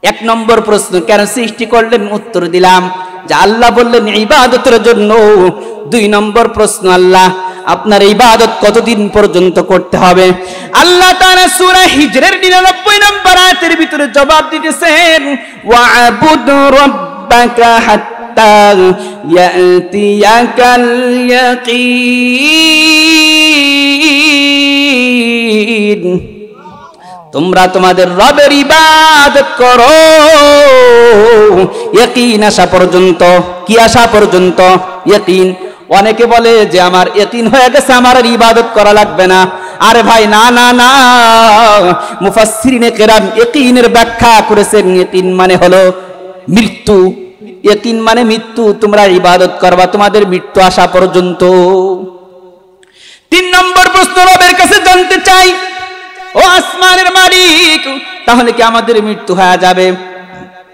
এক নম্বর প্রশ্ন, কেন সৃষ্টি করলেন? উত্তর দিলাম যে আল্লাহ বললেন ইবাদতের জন্য। দুই নম্বর প্রশ্ন, আল্লাহ আপনার ইবাদত কতদিন পর্যন্ত করতে হবে? আল্লাহ তাআলা সূরা হিজরের 99 নম্বর আয়াতের ভিতরে জবাব দিতেছেন, ওয়া'বুদ রাব্বাকা হাত্তা ইয়াতিয়াকাল ইয়াকিন। তোমরা তোমাদের রবের ইবাদত করো ইয়াকিন আসা পর্যন্ত। কি আসা পর্যন্ত? ইয়াকিন। অনেকে বলে যে আমার ইয়াকিন হয়ে গেছে, আমার আর ইবাদত করা লাগবে না। আরে ভাই, না না না, মুফাসসিরিনে কেরাম ইয়াকিনের ব্যাখ্যা করেছেন ইয়াকিন মানে হলো মৃত্যু। ইয়াকিন মানে মৃত্যু। তোমরা ইবাদত করবা তোমাদের মৃত্যু আসা পর্যন্ত। তিন নম্বর প্রশ্ন রবের কাছে জানতে চাই, ও আসমানের মালিক, তাহলে কি আমাদের মৃত্যু হয়ে যাবে?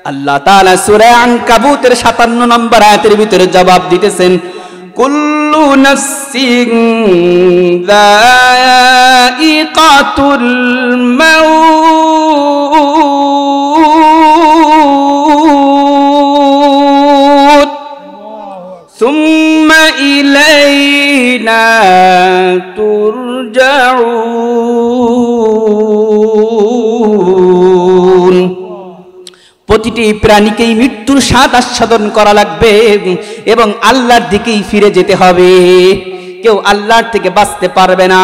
আল্লাহ তাআলা সূরা আনকাবুতের 57 নম্বর আয়াতের ভিতরে জবাব দিতেছেন, কুল্লু নাফসিন যায়িকাতুল মাউত সুম্মা ইলাইনা তুরজাউন। প্রতিটি প্রাণীকেই মৃত্যুর স্বাদ আস্বাদন করা লাগবে এবং আল্লাহর দিকেই ফিরে যেতে হবে। কেউ আল্লাহর থেকে বাঁচতে পারবে না।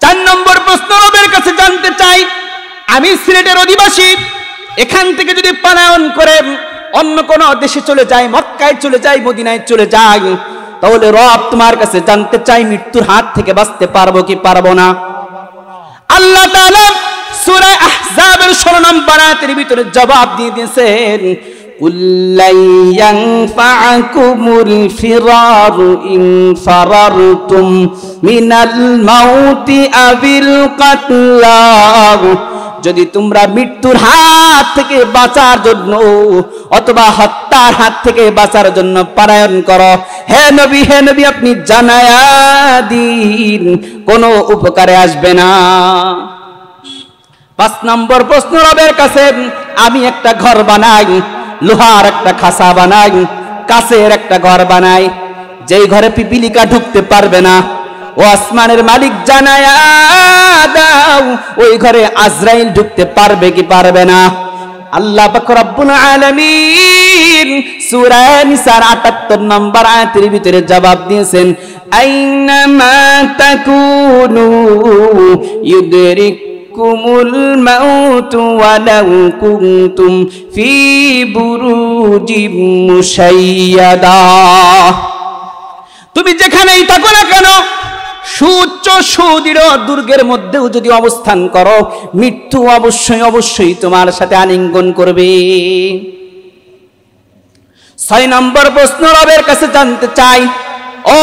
4 নম্বর প্রশ্ন রবের কাছে জানতে চাই, আমি সিলেটের অধিবাসী, এখান থেকে যদি পলায়ন করে অন্য কোন দেশে চলে যায়, মক্কায় চলে যায়, মদিনায় চলে যায়, তাহলে রব তোমার কাছে জানতে চাই মৃত্যুর হাত থেকে বাঁচতে পারবো কি পারবো না? আল্লাহ তাআলা সূরা আহজাবের 16 নম্বর আয়াতের ভিতরে জবাব দিয়ে দিয়েছেন, কুল্লাই ইয়ানফাকুমুল ফিরারু ইন ফারারতুম মিনাল মাউতি আবিল কাতলা। যদি তোমরা মৃত্যুর হাত থেকে বাঁচার জন্য অথবা হত্যার হাত থেকে বাঁচার জন্য পলায়ন করো, হে নবী আপনি জানায়া দিন, কোনো উপকারে আসবে না। 5 নম্বর প্রশ্ন রবের কাছে, আমি একটা ঘর বানাই, লোহার একটা খাঁচা বানাই, কাচের একটা ঘর বানাই, যেই ঘরে পিপিলিকা ঢুকতে পারবে না, ও আসমানের মালিক জানায়া দাও ওই ঘরে আজরাইল ঢুকতে পারবে কি পারবে না? আল্লাহ পাক রব্বুল আলামিন সূরা নিসার 78 নম্বর আয়াতের ভিতরে জবাব দিয়েছেন, আইনামা তাকুনু ইউদরিকুমুল মাউতু ওয়ালাউ কুনতুম ফি বুরুজিম মুশাইয়াদা। তুমি যেখানেই থাকো না কেন, সুউচ্চ সুদৃঢ় দুর্গের মধ্যেও যদি অবস্থান করো, মৃত্যু অবশ্যই তোমার সাথে আলিঙ্গন করবে। 6 নম্বর প্রশ্ন রবের কাছে জানতে চাই, ও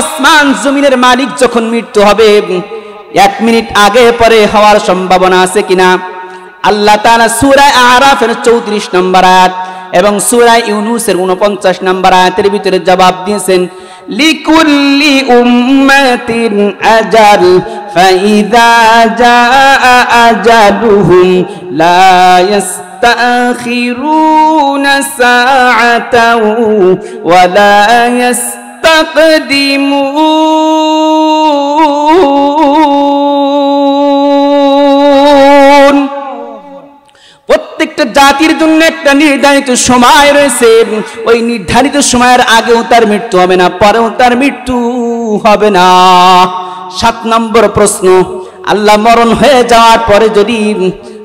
আসমান জমিনের মালিক, যখন মৃত্যু হবে 1 মিনিট আগে পরে হওয়ার সম্ভাবনা আছে কিনা? আল্লাহ তাআলা সূরা আরাফের 34 নম্বর আয়াত এবং সূরা ইউনূসের 49 নম্বর আয়াতের ভিতরে জবাব দিয়েছেন, লিকুল্লি উম্মাতিন আজাল ফাইযা জাআ আজালুহুম লা ইস্তাখিরুনা সাআতাও ওয়া লা ইস্তাকদিমুন। প্রত্যেকটা জাতির জন্য একটা নির্ধারিত সময় রয়েছে, ওই নির্ধারিত সময়ের আগেও তার মৃত্যু হবে না, পরেও তার মৃত্যু হবে না। 7 নম্বর প্রশ্ন, আল্লাহ মরণ হয়ে যাওয়ার পরে যদি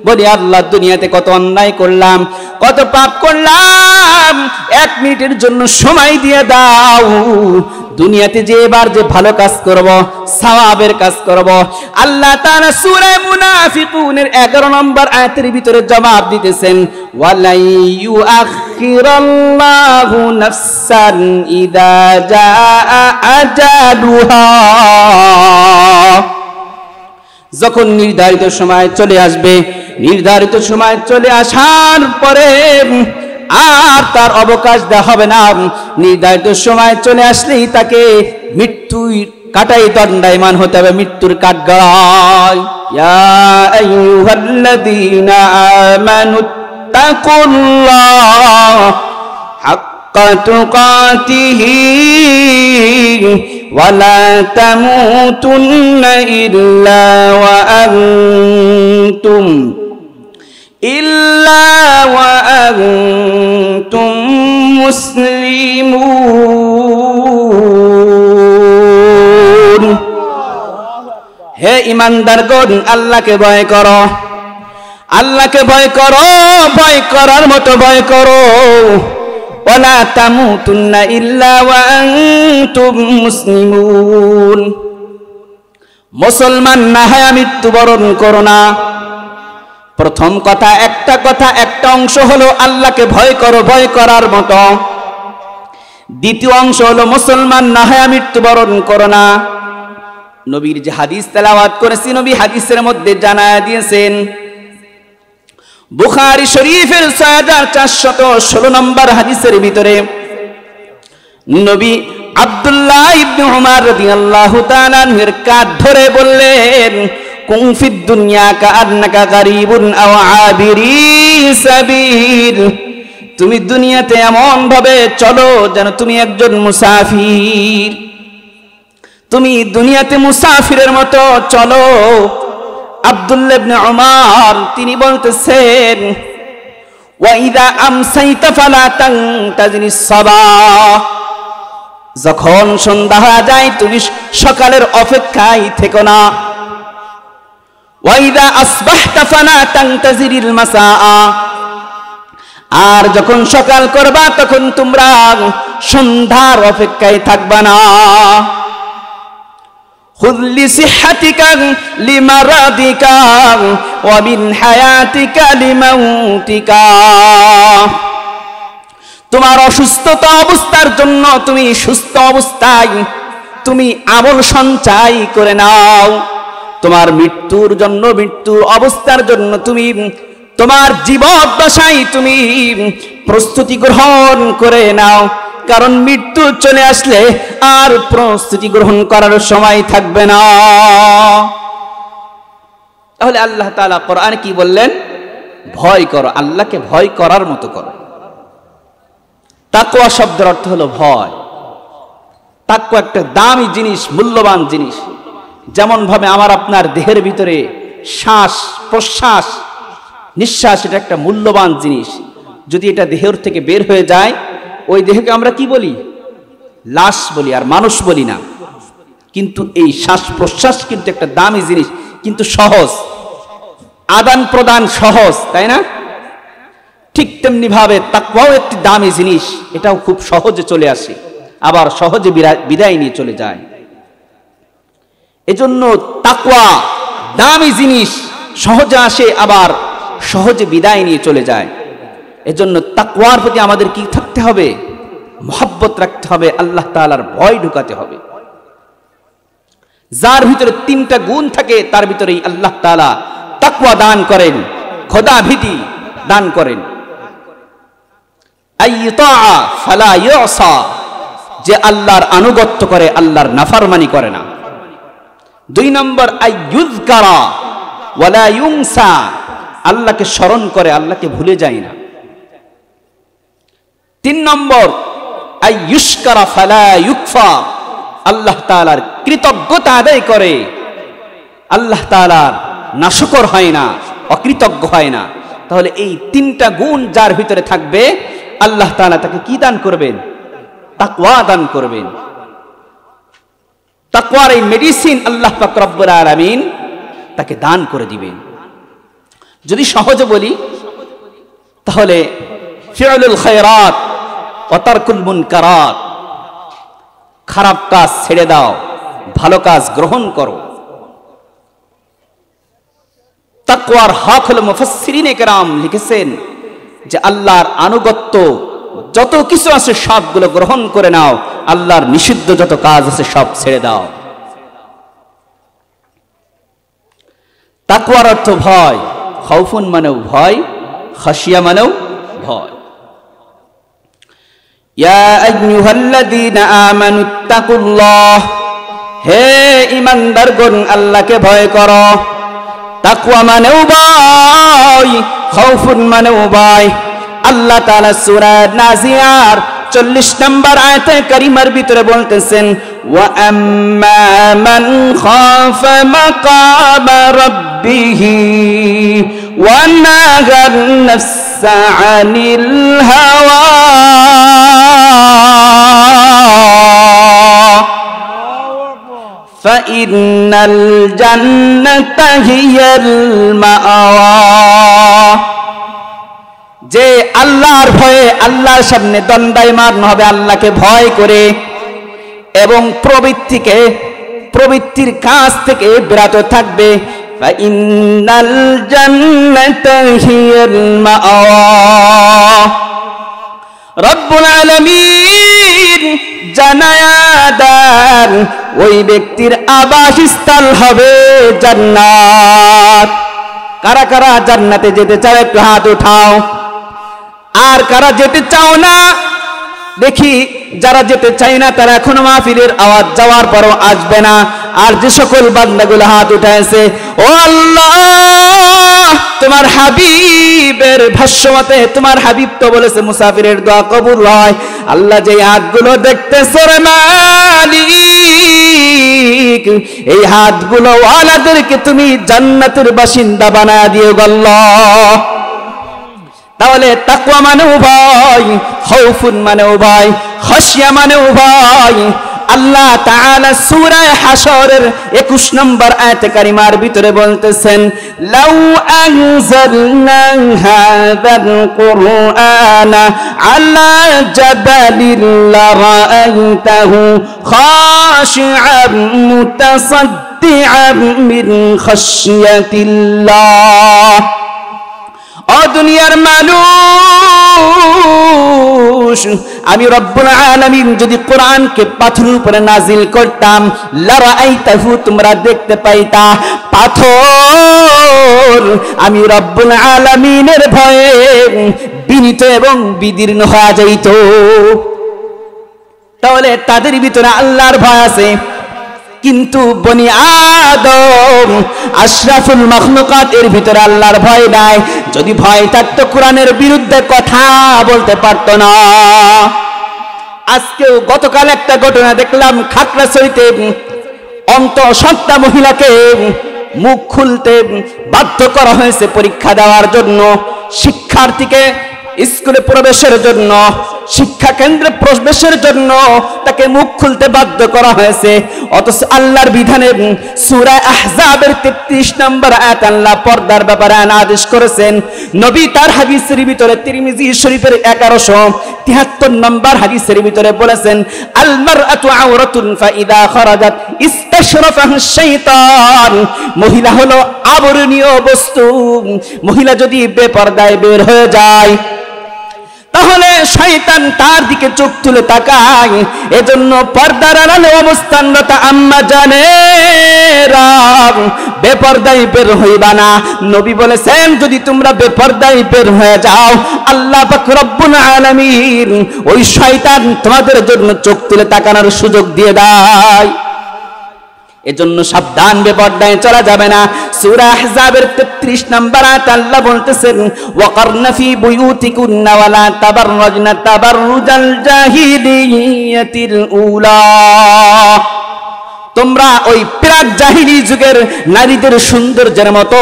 বলি, আল্লাহ দুনিয়াতে কত অন্যায় করলাম, কত পাপ করলাম, 1 মিনিটের জন্য সময় দিয়ে দাও, দুনিয়াতে যে এবার যে ভালো কাজ করব, সওয়াবের কাজ করব। আল্লাহ তাআলা সূরা মুনাফিকুনের 11 নম্বর আয়াতের ভিতরে জবাব দিতেছেন, ওয়ালা ইউআখিরাল্লাহু নাফসান ইযা জাআ আজালুহা। যখন নির্ধারিত সময় চলে আসবে, নির্ধারিত সময় চলে আসার পরে আর তার অবকাশ দেওয়া হবে না। নির্ধারিত সময় চলে আসলেই তাকে মৃত্যুর কাটাই দণ্ডায়মান হতে হবে, মৃত্যুর কাঠগড়ায়। ইয়া আইয়ুহাল্লাযীনা আমানু তাকুল্লাহ হাক্কা তুকাতিহি ওয়া লা তামুতুন্না ইল্লা ওয়া আনতুম মুসলিমুন। হে ঈমানদারগণ, আল্লাহকে ভয় করো, আল্লাহকে ভয় করো, ভয় করার মতো ভয় করো। ওয়ালা তামুতুন্না ইল্লা ওয়া আনতুম মুসলিমুন। মুসলমান না হয় মৃত্যুবরণ করো না। প্রথম কথা, একটা অংশ হলো আল্লাহকে ভয় করো, ভয় করার মতো। দ্বিতীয় অংশ হলো মুসলমান না হয় মৃত্যুবরণ করো না। নবীর যে হাদিস তেলাওয়াত করেছি, নবী হাদিসের মধ্যে জানায়া দিয়েছেন, বুখারী শরীফের 6416 নম্বর হাদিসের ভিতরে নবী আব্দুল্লাহ ইবনে উমর রাদিয়াল্লাহু তাআলা এর কাঁধ ধরে বললেন, কুন ফিদ দুনিয়া কাআন্নাকা গারিবুন আও আবিরি সাবিল। তুমি দুনিয়াতে এমন ভাবে চলো যেন তুমি একজন মুসাফির, তুমি দুনিয়াতে মুসাফিরের মতো চলো। আব্দুল্লাহ ইবনে উমর তিনি বলতেছেন, ওয়া ইযা আমসাইতা ফালা তানতাজিরিস সাবাহ। যখন সন্ধ্যা হয়ে যায় তুমি সকালের অপেক্ষায় থেকো না। ওয়া ইযা আসবাহতা ফালা তানতাজিরিল মাসাআ। আর যখন সকাল করবা তখন তোমরা সন্ধ্যার অপেক্ষায় থাকবা না। খুয লিসিহ্হাতিকা লিমারাদিকা ওয়া মিন হায়াতিকা লিমাউতিকা। তোমার অসুস্থতা অবস্থার জন্য তুমি সুস্থ অবস্থায় তুমি আমল সঞ্চয় করে নাও। তোমার মৃত্যুর জন্য, মৃত্যুর অবস্থার জন্য তুমি তোমার জীবদ্দশায় তুমি প্রস্তুতি গ্রহণ করে নাও। কারণ মৃত্যু চলে আসলে আর প্রস্তুতি গ্রহণ করার সময় থাকবে না। তাহলে আল্লাহ তাআলা কোরআনে কি বললেন? ভয় করো, আল্লাহকে ভয় করার মতো করো। তাকওয়া শব্দের অর্থ হলো ভয়। তাকওয়া একটা দামি জিনিস, মূল্যবান জিনিস। যেমন ভাবে আমার আপনার দেহের ভিতরে শ্বাস প্রশ্বাস নিঃশ্বাস, এটা একটা মূল্যবান জিনিস। যদি এটা দেহের থেকে বের হয়ে যায়, ওই দেহকে আমরা কি বলি? লাশ বলি, আর মানুষ বলি না। কিন্তু এই শ্বাস প্রশ্বাস কিন্তু একটা দামি জিনিস, কিন্তু সহজ, আদান প্রদান সহজ, তাই না? ঠিক তেমনি ভাবে তাকওয়াও একটি দামি জিনিস, এটাও খুব সহজে চলে আসে, আবার সহজে বিদায় নিয়ে চলে যায়। এজন্য তাকওয়া দামি জিনিস, সহজে আসে আবার সহজে বিদায় নিয়ে চলে যায়। এজন্য তাকওয়ার প্রতি আমাদের কি থাকতে হবে? মহব্বত রাখতে হবে, আল্লাহ তাআলার ভয় ঢুকাতে হবে। যার ভিতরে তিনটা গুণ থাকে তার ভিতরেই আল্লাহ তাআলা তাকওয়া দান করেন, খোদা ভীতি দান করেন। আইয়ুতা ফালা ইউসা, যে আল্লাহর আনুগত্য করে, আল্লাহর নাফরমানি করে না। 2 নম্বর আইয়ুযকারা ওয়ালা ইউনসা, আল্লাহকে স্মরণ করে, আল্লাহকে ভুলে যায় না। 3 নম্বর আইয়ুশকারা ফালা ইউকফা, আল্লাহ তাআলার কৃতজ্ঞতা আদায় করে, আল্লাহ তাআলার নাশুকর হয় না, অকৃতজ্ঞ হয় না। তাহলে এই 3টা গুণ যার ভিতরে থাকবে, আল্লাহ তাআলা তাকে কি দান করবেন? তাকওয়া দান করবেন। তাকওয়ার এই মেডিসিন আল্লাহ পাক রব্বুল আলামিন তাকে দান করে দিবেন। যদি সহজে বলি তাহলে ফিউলুল খায়রাত ওয়া তারকুল মুনকারাত, খারাপ কাজ ছেড়ে দাও, ভালো কাজ গ্রহণ করো। তাকওয়ার হক হলো, মুফাসসিরিনে কেরাম লিখেছেন যে আল্লাহর আনুগত্য যত কিছু আছে সবগুলো গ্রহণ করে নাও, আল্লাহর নিষিদ্ধ যত কাজ আছে সব ছেড়ে দাও। তাকওয়ার অর্থ ভয়, খাউফুন মানেও ভয়, খাশিয়া মানেও ভয়। ইয়া আইয়ুহাল্লাযীনা আমানুত্তাকুল্লাহ, হে ঈমানদারগণ আল্লাহকে ভয় করো। তাকওয়া মানেও ভয়, খাউফুন মানে ভয়। আল্লাহ তাআলা সূরা নাজিয়ার 40 নম্বর আয়াতে কারিমার ভিতরে বলতেছেন, ওয়া আম্মা মান খাফা মাকামা রাব্বিহি ওয়া নাহান নাফসা আনিল হাওয়া ফাইন্নাল জান্নাতা হিয়াল মাআওয়া। যে আল্লাহর ভয়ে আল্লাহর সামনে দণ্ডায়মান হবে, আল্লাহকে ভয় করে এবং প্রবৃত্তির কাছ থেকে বিরত থাকবে, ফাইন্নাল জান্নাতা হিয়াল মাআওয়া। রব্বুল আলামিন জানায়া দেন ওই ব্যক্তির আবাসস্থল হবে জান্নাত। কারা কারা জান্নাতে যেতে চাও একটু হাত উঠাও। আর কারা যেতে চাও না দেখি। যারা যেতে চায় না তারা এখনো মাহফিলের আওয়াজ যাওয়ার পরও আসবে না। আর যে সকল বান্দাগুলো হাত উঠাইছে, ও আল্লাহ তোমার হাবিবের ভাষ্যমতে, তোমার হাবিব তো বলেছে মুসাফিরের দোয়া কবুল হয়। আল্লাহ যে হাতগুলো দেখতেছে রে মালিক, এই হাতগুলো ওয়ালাদেরকে তুমি জান্নাতের বাসিন্দা বানায় দিও আল্লাহ। তাহলে তাকওয়া মানেও ভয়, খাউফুন মানেও ভয়, খাশিয়া মানেও ভয়। আল্লাহ তাআলা সূরা হাশরের 21 নম্বর আয়াতে কারিমার ভিতরে বলতেছেন, লাউ আনজালনা হাযাল কুরআনা আলা জাবালিন লারাআইতাহু খাশিআন মুতাসাদ্দিআন মিন খাশিয়াতিল্লাহ। ও দুনিয়ার মানুষ, আমি রব্বুল আলামিন যদি কোরআনকে পাথরের উপরে নাজিল করতাম, লারাআইতাহু তোমরা দেখতে পাইতা পাথর আমি রব্বুল আলামিনের ভয়ে বিনীত এবং বিদীর্ণ হয়ে যাইত। তাহলে তাদের ভিতরে আল্লাহর ভয় আছে, কিন্তু বনি আদম আশরাফুল মাখলুকাত এর ভিতরে আল্লাহর ভয় নাই। যদি ভয় থাকতো কোরআনের বিরুদ্ধে কথা বলতে পারতো না। আজকেও গতকাল একটা ঘটনা দেখলাম, খাগড়াছড়িতে অন্তঃসত্ত্বা মহিলাকে মুখ খুলতে বাধ্য করা হয়েছে পরীক্ষা দেওয়ার জন্য, শিক্ষার্থীকে স্কুলে প্রবেশের জন্য, শিক্ষা কেন্দ্রে প্রবেশের জন্য তাকে মুখ খুলতে বাধ্য করা হয়েছে। অথচ আল্লাহর বিধানে সূরা আহজাবের 33 নম্বর আয়াত আল্লাহ পর্দার ব্যাপারে আদেশ করেছেন। নবী তার হাদিসের ভিতরে তিরমিজি শরীফের 1173 নম্বর হাদিসের ভিতরে বলেছেন, আল মারআতু আওরাতুন ফাইদা খারাজাত ইস্তাশরাফাহু শাইতান। মহিলা হলো আবরণীয় বস্তু। মহিলা যদি বেপরদায় বের হয়ে যায় তাহলে শয়তান তার দিকে চোখ তুলে তাকায়। এজন্য পর্দার আড়ালে অবস্থানরত আম্মা জানেরা বেপরদায় বের হইবা না। নবী বলেছেন, যদি তোমরা বেপরদায় বের হয়ে যাও, আল্লাহ পাক রব্বুল আলামিন ওই শয়তান তোমাদের জন্য চোখ তুলে তাকানোর সুযোগ দিয়ে দেয়। এজন্য সাবধান, বেপরদায় চলা যাবে না। সূরা আহজাবের 33 নম্বর আয়াতে আল্লাহ বলতেছেন, ওয়াকারনা ফি বুয়ুতিকুন্না ওয়ালা তাবাররাজনা তাবাররুজাল জাহিলিয়াতিল উলা। তোমরা ওই প্রাক জাহিলি যুগের নারীদের সৌন্দর্যের মতো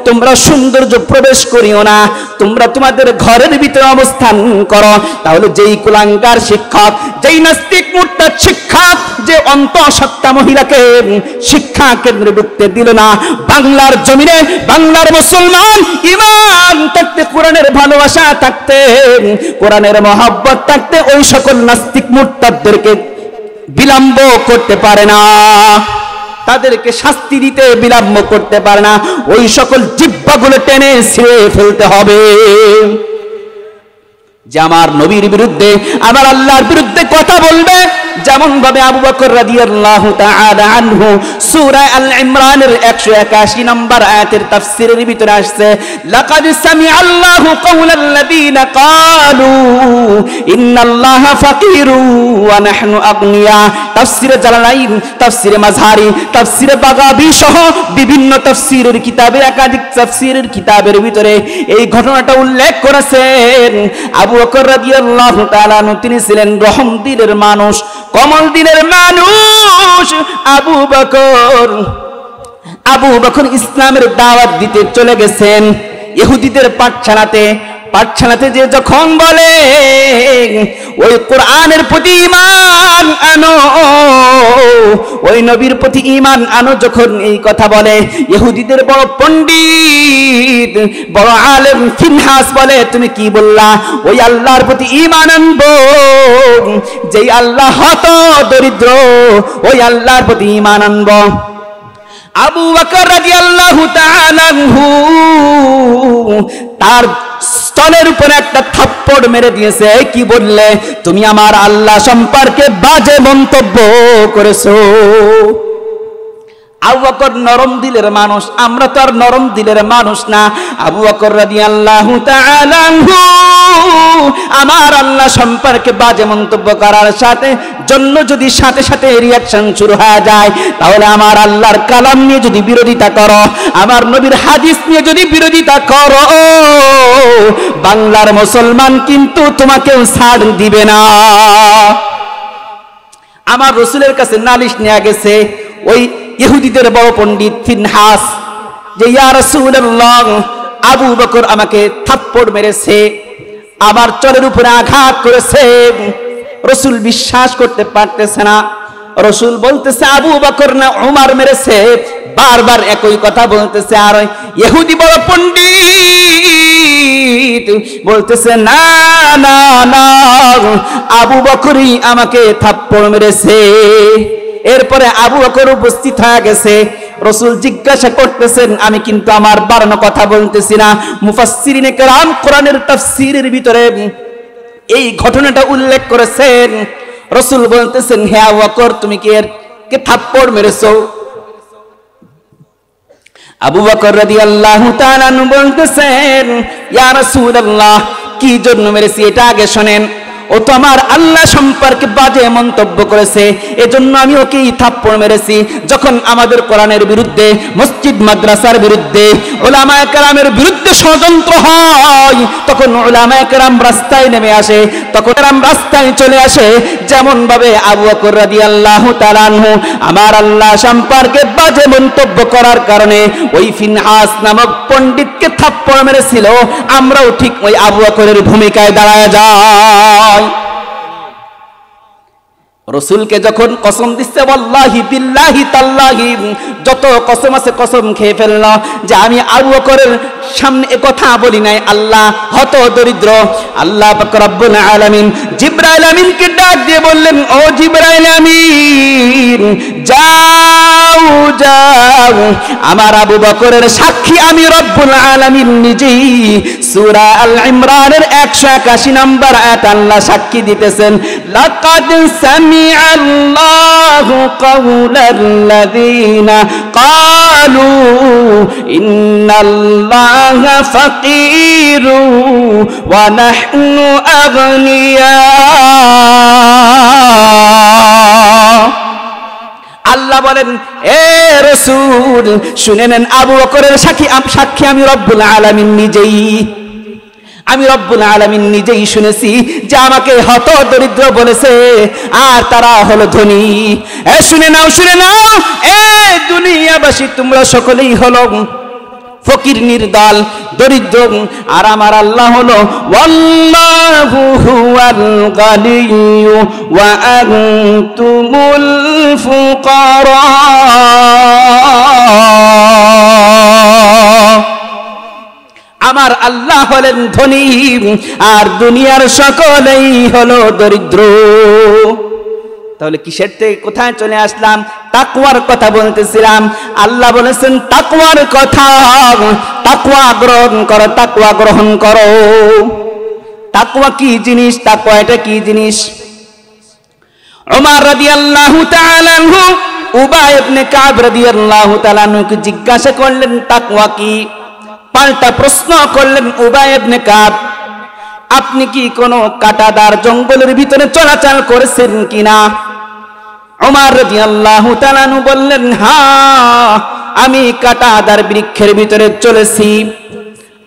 তোমরা সৌন্দর্য প্রবেশ করিও না। তোমরা তোমাদের ঘরের ভিতরে অবস্থান করো। তাহলে যেই কুলাঙ্গার শিক্ষক, যেই নাস্তিক মুরতাদ শিক্ষক, যে অন্তঃসত্ত্বা মহিলাকে শিক্ষা কেন্দ্রে ঢুকতে দিল না, বাংলার জমিনে বাংলার মুসলমান ঈমান থাকতে, কোরআনের ভালোবাসা থাকতে, কোরআনের মহব্বত থাকতে ওই সকল নাস্তিক মুরতাদদেরকে বিলম্ব করতে পারে না, তাদেরকে শাস্তি দিতে বিলম্ব করতে পারে না। ওই সকল জিহ্বাগুলো টেনে ছিঁড়ে ফেলতে হবে। যে আমার নবীর বিরুদ্ধে, আমার আল্লাহর বিরুদ্ধে কথা বলবে, যেমন ভাবে আবু বকর রাদিয়াল্লাহু তাআলা আনহু সূরা আল ইমরানের 181 নম্বর আয়াতের তাফসীরের ভিতরে আসছে, লাকাদ সামিআল্লাহু কাওলাল্লাযীনা ক্বালু ইন্নাল্লাহা ফাকীরু ওয়া নাহনু আগনিয়া। তাফসীরে জালালাইন, তাফসীরে মাযহারি, তাফসীরে বাগাবী সহ বিভিন্ন তাফসীরের কিতাবের, একাধিক তাফসীরের কিতাবের ভিতরে এই ঘটনাটা উল্লেখ করেছেন। আবু বকর রাদিয়াল্লাহু তাআলা আনহু তিনি ছিলেন রহম দিলের মানুষ, কমল দিলের মানুষ। আবু বকর ইসলামের দাওয়াত দিতে চলে গেছেন ইহুদিদের পাঠশালাতে যে যখন বলে ওই কোরআনের প্রতি ঈমান আনো, ওই নবীর প্রতি ঈমান আনো, যখন এই কথা বলে ইহুদিদের বড় পণ্ডিত, বড় আলেম ফিনহাস বলে, তুমি কি বললা? ওই আল্লাহর প্রতি ঈমান আনবো যেই আল্লাহ হত দরিদ্র, ওই আল্লাহর প্রতি ঈমান আনবো। আবু বকর রাদিয়াল্লাহু তাআলা আনহু তার স্তনের উপরে একটা থাপ্পড় মেরে দিয়েছে। কি বললে? তুমি আমার আল্লাহ সম্পর্কে বাজে মন্তব্য করেছো। আবু বকর নরম দিলের মানুষ, আমরা তো আর নরম দিলের মানুষ না। আবু বকর রাদিয়াল্লাহু তাআলা আনহু আমার আল্লাহ সম্পর্কে বাজে মন্তব্য করার জন্য যদি সাথে সাথে রিয়াকশন শুরু হয়ে যায়, তাহলে আমার আল্লাহর কালাম নিয়ে যদি বিরোধিতা করো, আমার নবীর হাদিস নিয়ে যদি বিরোধিতা করো, বাংলার মুসলমান কিন্তু তোমাকেও ছাড় দিবে না। আমার রাসূলের কাছে নালিশ নিয়ে গেছে ওই ইহুদিদের বড় পণ্ডিত ফিনহাস, যে ইয়া রাসূলুল্লাহ, আবু বকর আমাকে থাপ্পড় মেরেছে, আমার চরের উপরে আঘাত করেছে। রাসূল বিশ্বাস করতে পারতেছে না। রাসূল বলতেছে আবু বকর না উমর মেরেছে, বারবার একই কথা বলতেছে। আর ইহুদি বড় পণ্ডিত বলতেছে না না না, আবু বকরই আমাকে থাপ্পড় মেরেছে। এরপরে আবু বকর উপস্থিত হয়ে গেছে। রাসূল জিজ্ঞাসা করতেছেন, আমি কিন্তু আমার বানানো কথা বলতেছি না। মুফাসসিরিনে কেরাম কোরআনের তাফসীরের ভিতরে এই ঘটনাটা উল্লেখ করেছেন। রাসূল বলতেছেন, হে আবু বকর, তুমি কে থাপ্পড় মেরেছো? আবু বকর রাদিয়াল্লাহু তাআলা আনহু বলতেছেন, ইয়া রাসূলুল্লাহ, কি জন্য মেরেছি এটা আগে শুনেন। ও তো আমার আল্লাহ সম্পর্কে বাজে মন্তব্য করেছে, এজন্য আমি ওকেই থাপ্পড় মেরেছি। যখন আমাদের কোরআনের বিরুদ্ধে, মসজিদ মাদ্রাসার বিরুদ্ধে, উলামায়ে কেরামের বিরুদ্ধে ষড়যন্ত্র হয়, তখন উলামায়ে কেরাম রাস্তায় নেমে আসে, তখন রাস্তায় চলে আসে। যেমন ভাবে আবু বকর রাদিয়াল্লাহু তাআলা আনহু আমার আল্লাহ সম্পর্কে বাজে মন্তব্য করার কারণে ওই ফিনহাস নামক পণ্ডিতকে থাপ্পড় মেরেছিল, আমরাও ঠিক ওই আবু বকরের ভূমিকায় দাঁড়ায় যাই। রাসূলকে যখন কসম দিচ্ছে, ওয়াল্লাহি বিল্লাহি তাল্লাহি, যত কসম আছে কসম খেয়ে ফেলল যে আমি আবু বকরের সামনে এ কথা বলি নাই, আল্লাহ হত দরিদ্র। আল্লাহ পাক রব্বুল আলামিন জিবরাইল আমিনকে ডাক দিয়ে বললেন, ও জিবরাইল আমিন, যাও যাও, আমার আবু বকরের সাক্ষী আমি রব্বুল আলামিন নিজেই। সূরা আল ইমরানের 181 নম্বর আয়াত আল্লাহ সাক্ষী দিতেছেন, লাকাদ সামিআল্লাহু কাওলাল্লাযীনা ক্বালু ইন্নাল্লাহা ফাকীরু ওয়া নাহনু আগনিয়া। আল্লাহ বলেন, এ রাসূল শুনে নেন, আবু বকরের সাক্ষী আমি রব্বুল আলামিন নিজেই। আমি রব্বুল আলামিন নিজেই শুনেছি যে আমাকে হত দরিদ্র বলেছে, আর তারা হলো ধনী। শুনে নাও, শুনে নাও, এ দুনিয়াবাসী, তোমরা সকলেই হলো ফকির, নির্দল, দরিদ্র, আর আমার আল্লাহ হলো ওয়াল্লাহু হুয়াল গানিয়্যু ওয়া আনতুমুল ফুকারা। আমার আল্লাহ হলেন ধনী, আর দুনিয়ার সকলেই হলো দরিদ্র। তাহলে কিসের থেকে কোথায় চলে আসলাম? তাকওয়ার কথা বলতেছিলাম। আল্লাহ বলেছেন তাকওয়ার কথা, তাকওয়া গ্রহণ করো, তাকওয়া গ্রহণ করো। তাকওয়া কি জিনিস? তাকওয়া এটা কি জিনিস? ওমর রাদিয়াল্লাহু তাআলা আনহু উবাই ইবনে কাব রাদিয়াল্লাহু তাআলা আনহুকে জিজ্ঞাসা করলেন তাকওয়া কি? পাল্টা প্রশ্ন করলেন উবাই ইবনে কাব, আপনি কি কোনো কাঁটাদার জঙ্গলের ভিতরে চলাচল করেছেন কিনা? ওমর রাদিয়াল্লাহু তাআলা আনহু বললেন, হ্যাঁ, আমি কাঁটাদার বৃক্ষের ভিতরে চলেছি।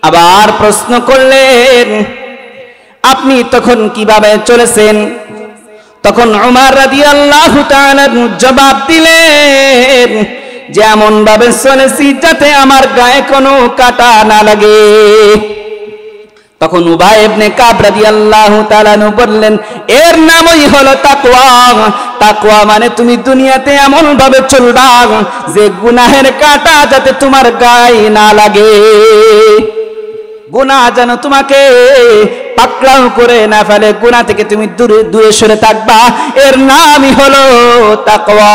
আবার প্রশ্ন করলেন, আপনি তখন কিভাবে চলেছেন? তখন ওমর রাদিয়াল্লাহু তাআলা জবাব দিলেন যে এমন ভাবে চলেছি যাতে আমার গায়ে কোনো কাঁটা না লাগে। তখন উবাই ইবনে কাব রাদিয়াল্লাহু তাআলা বললেন, এর নামই হলো তাকওয়া। তাকওয়া মানে তুমি দুনিয়াতে এমন ভাবে চলবা যে গুনাহের কাঁটা যাতে তোমার গায়ে না লাগে, গুনাহ যেন তোমাকে পাকড়াও করে না ফেলে, গুনাহ থেকে তুমি দূরে দূরে সরে থাকবা, এর নামই হলো তাকওয়া।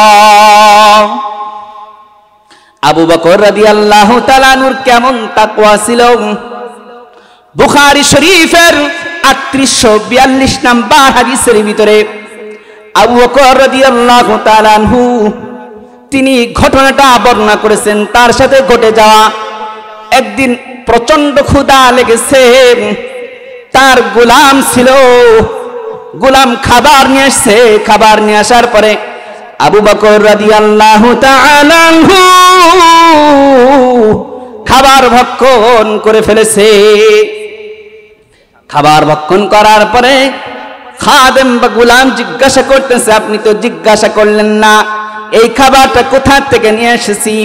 আবু বকর রাদিয়াল্লাহু তাআলা আনহুর কেমন তাকওয়া ছিল? বুখারী শরীফের 3842 নম্বর হাদিসের ভিতরে আবু বকর রাদিয়াল্লাহু তাআলা আনহু তিনি ঘটনাটা বর্ণনা করেছেন। তার সাথে ঘটে যাওয়া একদিন প্রচন্ড ক্ষুধা লেগেছে, তার গোলাম ছিল, গোলাম খাবার নিয়ে আসছে। খাবার নিয়ে আসার পরে আবু বকর রাদিয়াল্লাহু তাআলা আনহু খাবার ভক্ষণ করে ফেলেছে। খাবার ভক্ষণ করার পরে খাদেম বা গোলাম জিজ্ঞাসা করতেছে, আপনি তো জিজ্ঞাসা করলেন না এই খাবারটা কোথা থেকে নিয়ে এসেছি?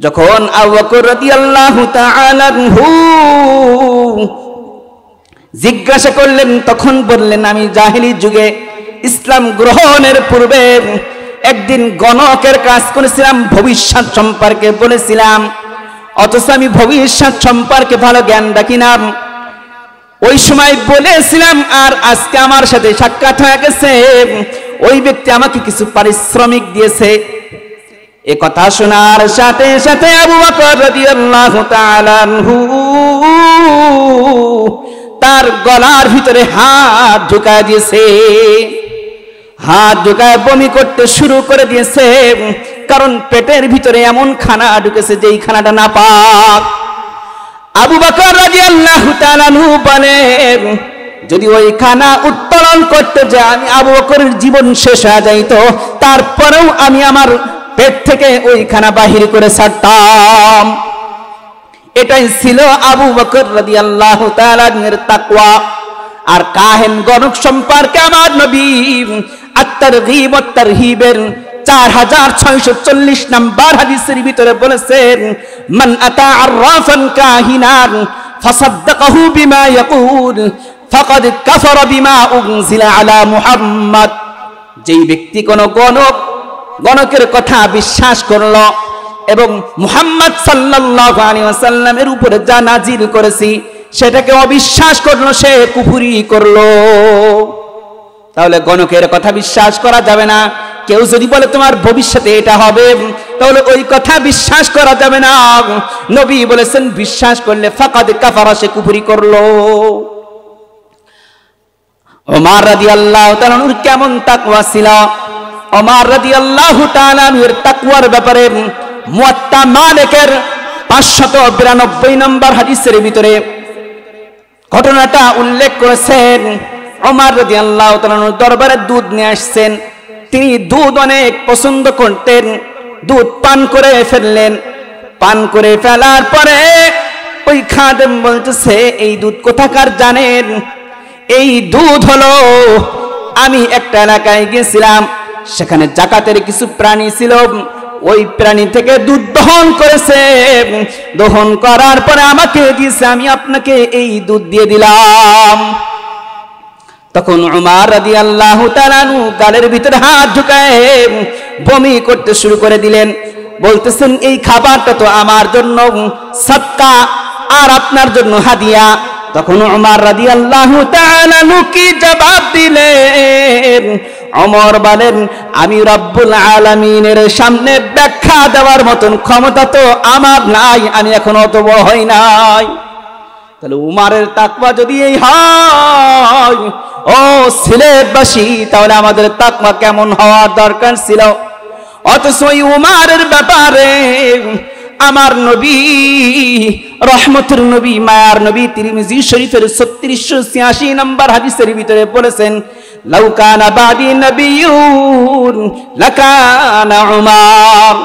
যখন আবু বকর রাদিয়াল্লাহু তাআলা আনহু জিজ্ঞাসা করলেন তখন বললেন, আমি জাহেলি যুগে ইসলাম গ্রহণের পূর্বে একদিন গণকের কাজ করেছিলাম, ভবিষ্যৎ সম্পর্কে বলেছিলাম, অথচ আমি ভবিষ্যৎ সম্পর্কে ভালো জ্ঞান রাখি না। ওই সময় বলেছিলাম, আর আজকে আমার সাথে সাক্ষাৎ হয়ে গেছে, ওই ব্যক্তি আমাকে কিছু পারিশ্রমিক দিয়েছে। এ কথা শোনার সাথে সাথে আবু বকর রাদিয়াল্লাহু তাআলা আনহু তার গলার ভিতরে হাত ঢুকায় দিয়েছে, হাত ঢুকায় বমি করতে শুরু করে দিয়েছে, কারণ পেটের ভিতরে এমন খানা ঢুকেছে যেই খানাটা নাপাক। আবু বকর রাদিয়াল্লাহু তাআলা আনহু বলেন, যদি ওই খানা উত্তোলন করতে যাই আমি আবু বকরের জীবন শেষ হয়ে যাইত, তারপরেও আমি আমার পেট থেকে ওই খানা বাহির করে ছাড়তাম। এটাই ছিল আবু বকর রাদিয়াল্লাহু তাআলা এর তাকওয়া। আর কাহেন গণক সম্পর্কে আমার নবী আত-তারগীব ওয়াত তারহীবের 4640 নম্বর হাদিসের ভিতরে বলেছেন, মান আতা আররাফান কাহিনান ফাসাদ্দাকাহু বিমা ইয়াকুল ফাকাদ কাফারা বিমা উনজিলা আলা মুহাম্মদ। যেই ব্যক্তি কোন গণকের কথা বিশ্বাস করল এবং মুহাম্মদ সাল্লাল্লাহু আলাইহি ওয়াসাল্লামের উপরে যা নাজিল করেছি সেটাকে অবিশ্বাস করলো, সে কুফরি করলো। তাহলে গণকের কথা বিশ্বাস করা যাবে না। কেউ যদি বলে তোমার ভবিষ্যতে এটা হবে, তাহলে ওই কথা বিশ্বাস করা যাবে না। নবী বলেছেন বিশ্বাস করলে ফাকাদ কাফারা, সে কুফরি করলো। ওমর রাদিয়াল্লাহু তাআলা আনহুর কেমন তাকওয়া ছিল? ওমর রাদিয়াল্লাহু তাআলা আনহুর তাকওয়ার ব্যাপারে মুয়াত্তা মালিকের 592 নম্বর হাদিসের ভিতরে ঘটনাটা উল্লেখ করেছেন। ওমর রাদিয়াল্লাহু তাআলা আনহু দরবারে দুধ নিয়ে আসছেন। তিনি দুধ অনেক পছন্দ করতেন, দুধ পান করে ফেললেন। পান করে ফেলার পরে ওই খাদেম বলতেছে, এই দুধ কোথাকার জানেন? এই দুধ হলো, আমি একটা এলাকায় গেছিলাম, সেখানে জাকাতের কিছু প্রাণী ছিল, ওই প্রাণী থেকে দুধ দহন করেছে, দহন করার পরে আমাকে দিয়েছে, আমি আপনাকে এই দুধ দিয়ে দিলাম। তখন উমর রাদিয়াল্লাহু তাআলা আনহু গালের ভিতরে হাত ঢুকায় বমি করতে শুরু করে দিলেন। বলতেছেন, এই খাবারটা তো আমার জন্য সাদকা আর আপনার জন্য হাদিয়া। তখন উমর রাদিয়াল্লাহু তাআলা আনহু কি জবাব দিলেন? ওমর বলেন, আমি রব্বুল আলামিনের সামনে ব্যাখ্যা দেওয়ার মতন ক্ষমতা তো আমার নাই, আমি এখন অত বড় হই নাই। তাহলে উমরের তাকওয়া যদি এই হয়, ও সিলেটবাসী, তাহলে আমাদের তাকওয়া কেমন হওয়ার দরকার ছিল। অথচ ওই উমারের ব্যাপারে আমার নবী, রহমতের নবী, মায়ার নবী তিরমিজি শরীফের 3686 নম্বর হাদিসের ভিতরে বলেছেন, লাউ কানা বাদি নবিয়্যুন লাকানা উমার,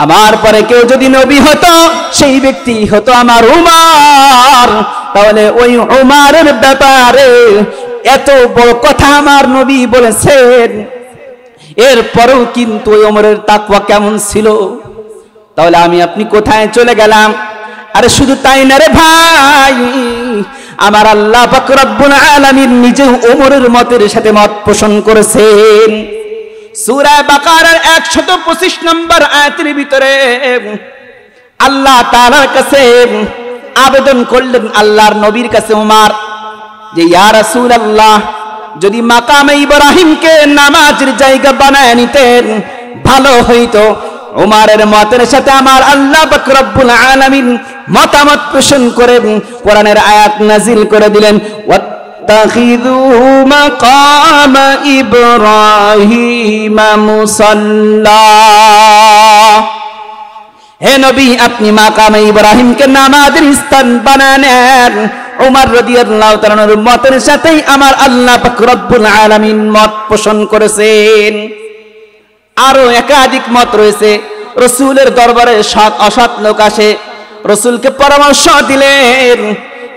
আমার পরে কেউ যদি নবী হতো সেই ব্যক্তি হতো আমার উমার। তাহলে ওই উমারের ব্যাপারে এত বড় কথা আমার নবী বলেছেন, এরপরেও কিন্তু ওই ওমরের তাকওয়া কেমন ছিল। তাহলে আমি আপনি কোথায় চলে গেলাম? আরে শুধু তাই না রে ভাই, আমার আল্লাহ পাক রব্বুল আলামিন নিজে ওমরের মতের সাথে মত পোষণ করেছেন। সূরা বাকারার 125 নম্বর আয়াতের ভিতরে আল্লাহ তাআলার কাছে আবেদন করলেন আল্লাহর নবীর কাছে ওমর, যে ইয়া রাসূলুল্লাহ, যদি মাকামে ইব্রাহিমকে নামাজের জায়গা বানায় নিতেন ভালো হইতো। ওমরের মতের সাথে আমার আল্লাহ পাক রব্বুল আলামিন মতামত পোষণ করে কোরআনের আয়াত নাজিল করে দিলেন, ওয়াত্তাখিযু মাকাম ইব্রাহিম মুসাল্লা। হে নবী, আপনি মাকামে ইব্রাহিমকে নামাজের স্থান বানান। ওমর রাদিয়াল্লাহু তাআলার মতের সাথেই আমার আল্লাহ পাক রব্বুল আলামিন মত পোষণ করেছেন। আরো একাধিক মত রয়েছে। রাসূলের দরবারে অসৎ লোক আসে, রাসূলকে পরামর্শ দিলেন,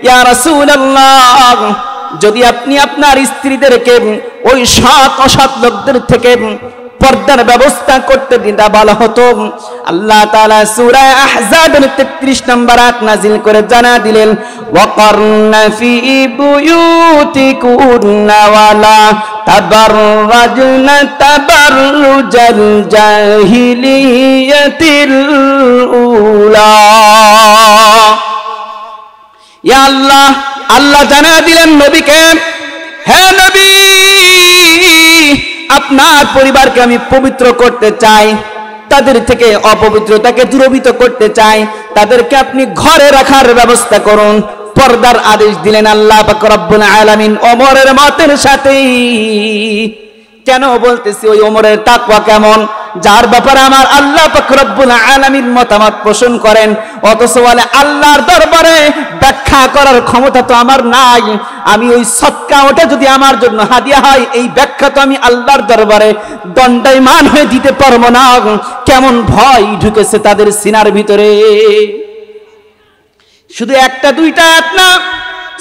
ইয়া রাসূলুল্লাহ, যদি আপনি আপনার স্ত্রীদেরকে ওই অসৎ লোকদের থেকে পর্দার ব্যবস্থা করতে দিতে ভালো হতো। আল্লাহ তাআলা সূরা আহজাবের 33 নম্বর আয়াত নাযিল করে জানা দিলেন, ওয়াকারনা ফি বুয়ুতিকুন্না ওয়ালা তাবাররাজনা তাবাররুজাল জাহিলিয়াতিল উলা। ইয়া আল্লাহ, আল্লাহ জানা দিলেন নবীকে, হে নবী, আপনার পরিবারকে আমি পবিত্র করতে চাই, তাদের থেকে অপবিত্রতাকে দূরীভূত করতে চাই, তাদেরকে আপনি ঘরে রাখার ব্যবস্থা করুন। পর্দার আদেশ দিলেন আল্লাহ পাক রব্বুল আলামিন ওমরের মতের সাথে। কেন বলতেছি ওই ওমরের তাকওয়া কেমন, যার ব্যাপারে আমার আল্লাহ পাক রব্বুল আলামিন মতামত পোষণ করেন, অথচ বলে আল্লাহর দরবারে ব্যাখ্যা করার ক্ষমতা তো আমার নাই। আমি ওই সদকা, ওটা যদি আমার জন্য হাদিয়া হয়, এই ব্যাখ্যা তো আমি আল্লাহর দরবারে দণ্ডায়মান হয়ে দিতে পারবো না। কেমন ভয় ঢুকেছে তাদের সিনার ভিতরে। শুধু একটা দুইটা আয়াত না,